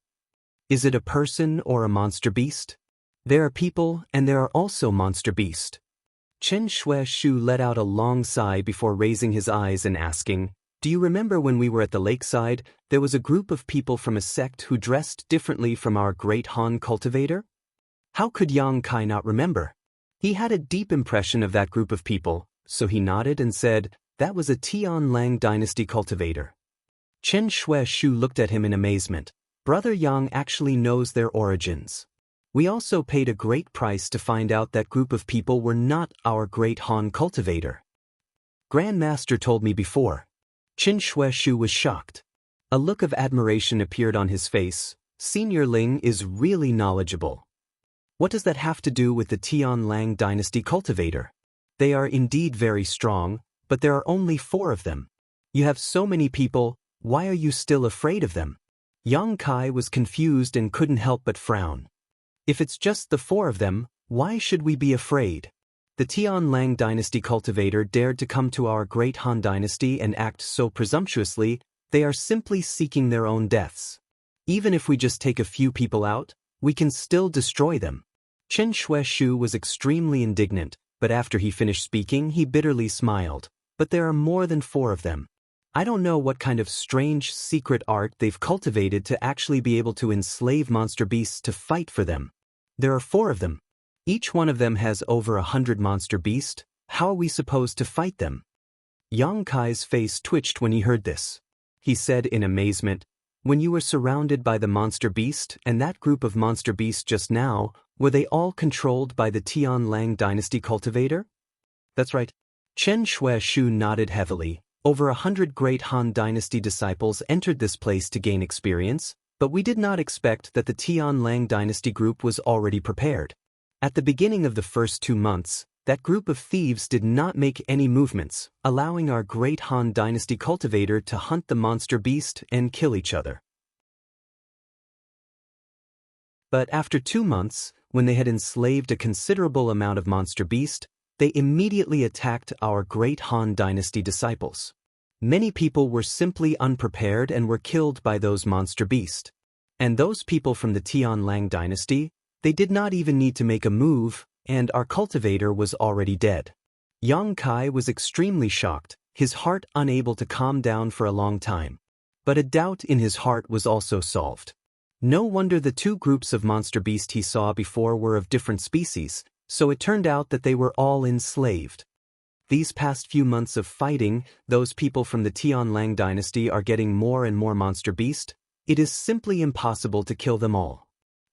"Is it a person or a monster beast?" "There are people and there are also monster beasts." Qin Shui Shu let out a long sigh before raising his eyes and asking, "Do you remember when we were at the lakeside, there was a group of people from a sect who dressed differently from our great Han cultivator?" How could Yang Kai not remember? He had a deep impression of that group of people, so he nodded and said, "That was a Tianlang dynasty cultivator." Qin Shui Shu looked at him in amazement. Brother Yang actually knows their origins. "We also paid a great price to find out that group of people were not our great Han cultivator. Grandmaster told me before." Qin Shui Shu was shocked. A look of admiration appeared on his face. "Senior Ling is really knowledgeable. What does that have to do with the Tianlang dynasty cultivator? They are indeed very strong, but there are only 4 of them. You have so many people, why are you still afraid of them?" Yang Kai was confused and couldn't help but frown. "If it's just the 4 of them, why should we be afraid? The Tianlang dynasty cultivator dared to come to our great Han dynasty and act so presumptuously, they are simply seeking their own deaths. Even if we just take a few people out, we can still destroy them." Qin Shui Shu was extremely indignant, but after he finished speaking he bitterly smiled. "But there are more than 4 of them. I don't know what kind of strange secret art they've cultivated to actually be able to enslave monster beasts to fight for them. There are 4 of them. Each one of them has over 100 monster beasts. How are we supposed to fight them?" Yang Kai's face twitched when he heard this. He said in amazement, "When you were surrounded by the monster beast and that group of monster beasts just now, were they all controlled by the Tianlang dynasty cultivator?" "That's right." Qin Shui Shu nodded heavily. "Over 100 great Han dynasty disciples entered this place to gain experience, but we did not expect that the Tianlang dynasty group was already prepared. At the beginning of the first 2 months, that group of thieves did not make any movements, allowing our great Han dynasty cultivator to hunt the monster beast and kill each other. But after 2 months, when they had enslaved a considerable amount of monster beast, they immediately attacked our great Han dynasty disciples. Many people were simply unprepared and were killed by those monster beasts. And those people from the Tianlang dynasty, they did not even need to make a move, and our cultivator was already dead." Yang Kai was extremely shocked, his heart unable to calm down for a long time. But a doubt in his heart was also solved. No wonder the 2 groups of monster beast he saw before were of different species, so it turned out that they were all enslaved. These past few months of fighting, those people from the Tianlang dynasty are getting more and more monster beast. It is simply impossible to kill them all.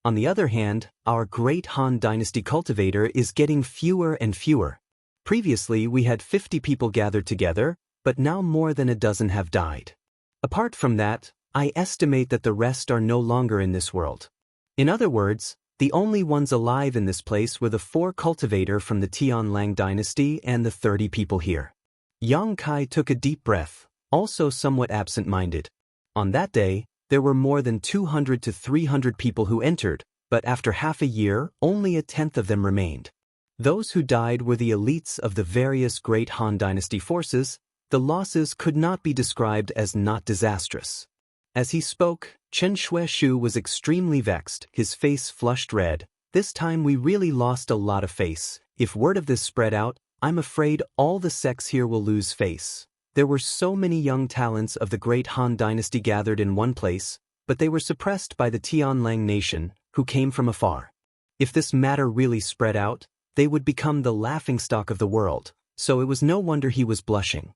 On the other hand, our great Han dynasty cultivator is getting fewer and fewer. Previously we had 50 people gathered together, but now more than a dozen have died. Apart from that, I estimate that the rest are no longer in this world. In other words, the only ones alive in this place were the 4 cultivator from the Tianlang dynasty and the 30 people here." Yang Kai took a deep breath, also somewhat absent-minded. On that day, there were more than 200 to 300 people who entered, but after half a year, only a tenth of them remained. Those who died were the elites of the various great Han Dynasty forces. The losses could not be described as not disastrous. As he spoke, Chen Shueshu was extremely vexed, his face flushed red. This time we really lost a lot of face. If word of this spread out, I'm afraid all the sects here will lose face. There were so many young talents of the great Han Dynasty gathered in one place, but they were suppressed by the Tianlang nation, who came from afar. If this matter really spread out, they would become the laughingstock of the world, so it was no wonder he was blushing.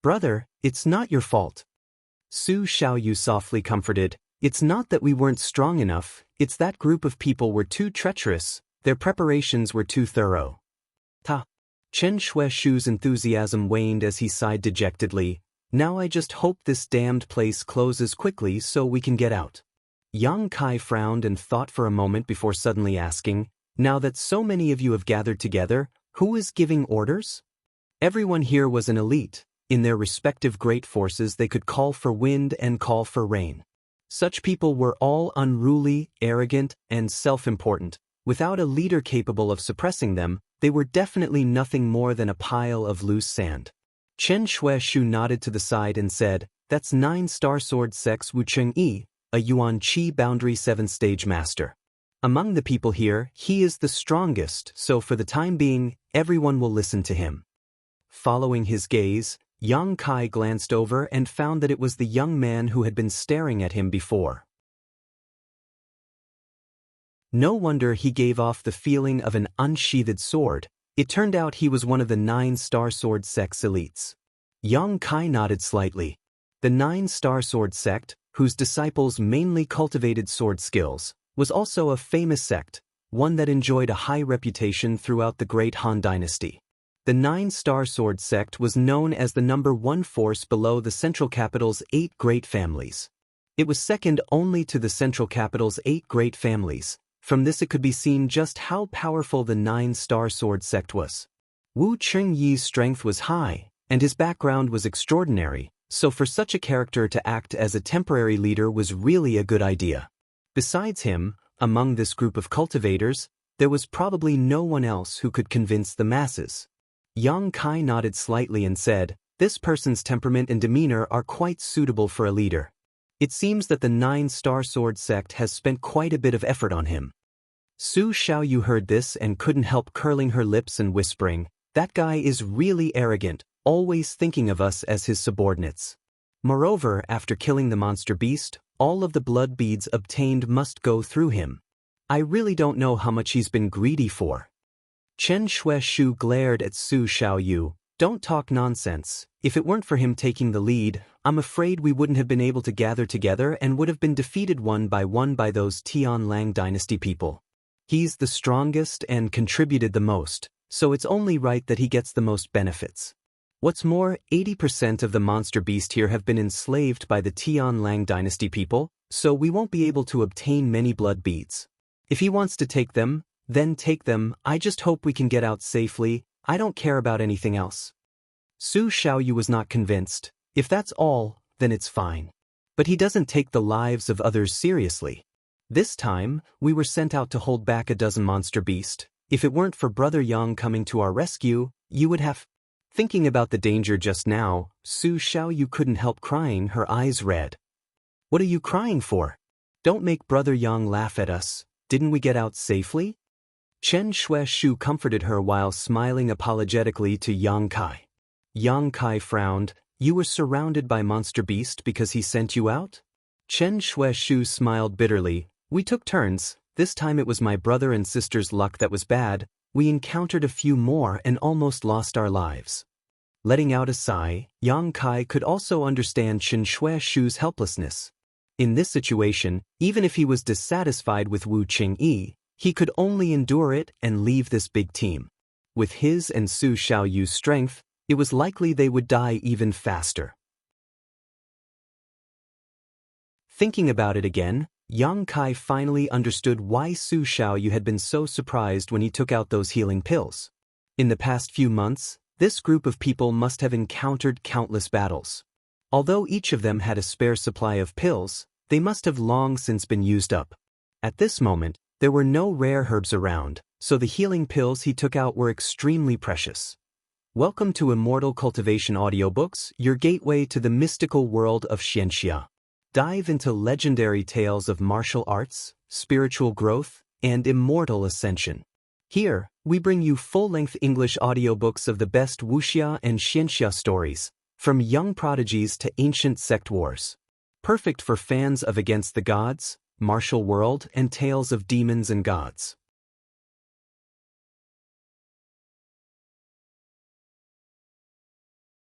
"Brother, it's not your fault." Su Xiaoyu softly comforted. "It's not that we weren't strong enough, it's that group of people were too treacherous, their preparations were too thorough." Ta. Chen Shueshu's enthusiasm waned as he sighed dejectedly. "Now I just hope this damned place closes quickly so we can get out." Yang Kai frowned and thought for a moment before suddenly asking, "Now that so many of you have gathered together, who is giving orders?" Everyone here was an elite. In their respective great forces they could call for wind and call for rain. Such people were all unruly, arrogant, and self-important. Without a leader capable of suppressing them, they were definitely nothing more than a pile of loose sand. Chen Shueshu nodded to the side and said, "That's 9 Star Sword Sects Wu Cheng-yi, a Yuan Qi Boundary 7-stage master. Among the people here, he is the strongest, so for the time being, everyone will listen to him." Following his gaze, Yang Kai glanced over and found that it was the young man who had been staring at him before. No wonder he gave off the feeling of an unsheathed sword. It turned out he was one of the 9 Star Sword Sect's elites. Yang Kai nodded slightly. The 9 Star Sword Sect, whose disciples mainly cultivated sword skills, was also a famous sect, one that enjoyed a high reputation throughout the great Han Dynasty. The 9 Star Sword Sect was known as the #1 force below the central capital's 8 great families. It was second only to the central capital's 8 great families. From this it could be seen just how powerful the 9 Star Sword Sect was. Wu Chengyi's strength was high, and his background was extraordinary, so for such a character to act as a temporary leader was really a good idea. Besides him, among this group of cultivators, there was probably no one else who could convince the masses. Yang Kai nodded slightly and said, "This person's temperament and demeanor are quite suitable for a leader. It seems that the 9 Star Sword Sect has spent quite a bit of effort on him." Su Xiaoyu heard this and couldn't help curling her lips and whispering, "That guy is really arrogant, always thinking of us as his subordinates. Moreover, after killing the monster beast, all of the blood beads obtained must go through him. I really don't know how much he's been greedy for." Chen Shueshu glared at Su Xiaoyu. "Don't talk nonsense. If it weren't for him taking the lead, I'm afraid we wouldn't have been able to gather together and would have been defeated one by those Tianlang dynasty people. He's the strongest and contributed the most, so it's only right that he gets the most benefits. What's more, 80% of the monster beast here have been enslaved by the Tianlang dynasty people, so we won't be able to obtain many blood beads. If he wants to take them, then take them. I just hope we can get out safely. I don't care about anything else." Su Xiaoyu was not convinced. If that's all, then it's fine. But he doesn't take the lives of others seriously. This time, we were sent out to hold back a dozen monster beast. If it weren't for Brother Yang coming to our rescue, you would have... Thinking about the danger just now, Su Xiaoyu couldn't help crying, her eyes red. "What are you crying for? Don't make Brother Yang laugh at us. Didn't we get out safely?" Chen Shueshu comforted her while smiling apologetically to Yang Kai. Yang Kai frowned. "You were surrounded by Monster Beast because he sent you out?" Chen Shueshu smiled bitterly. "We took turns. This time it was my brother and sister's luck that was bad. We encountered a few more and almost lost our lives." Letting out a sigh, Yang Kai could also understand Chen Shueshu's helplessness. In this situation, even if he was dissatisfied with Wu Chengyi, he could only endure it and leave this big team. With his and Su Xiaoyu's strength, it was likely they would die even faster. Thinking about it again, Yang Kai finally understood why Su Xiaoyu had been so surprised when he took out those healing pills. In the past few months, this group of people must have encountered countless battles. Although each of them had a spare supply of pills, they must have long since been used up. At this moment, There were no rare herbs around, so the healing pills he took out were extremely precious. Welcome to Immortal Cultivation Audiobooks, your gateway to the mystical world of Xianxia. Dive into legendary tales of martial arts, spiritual growth, and immortal ascension. Here, we bring you full-length English audiobooks of the best Wuxia and Xianxia stories, from young prodigies to ancient sect wars. Perfect for fans of Against the Gods, Martial World, and tales of demons and gods.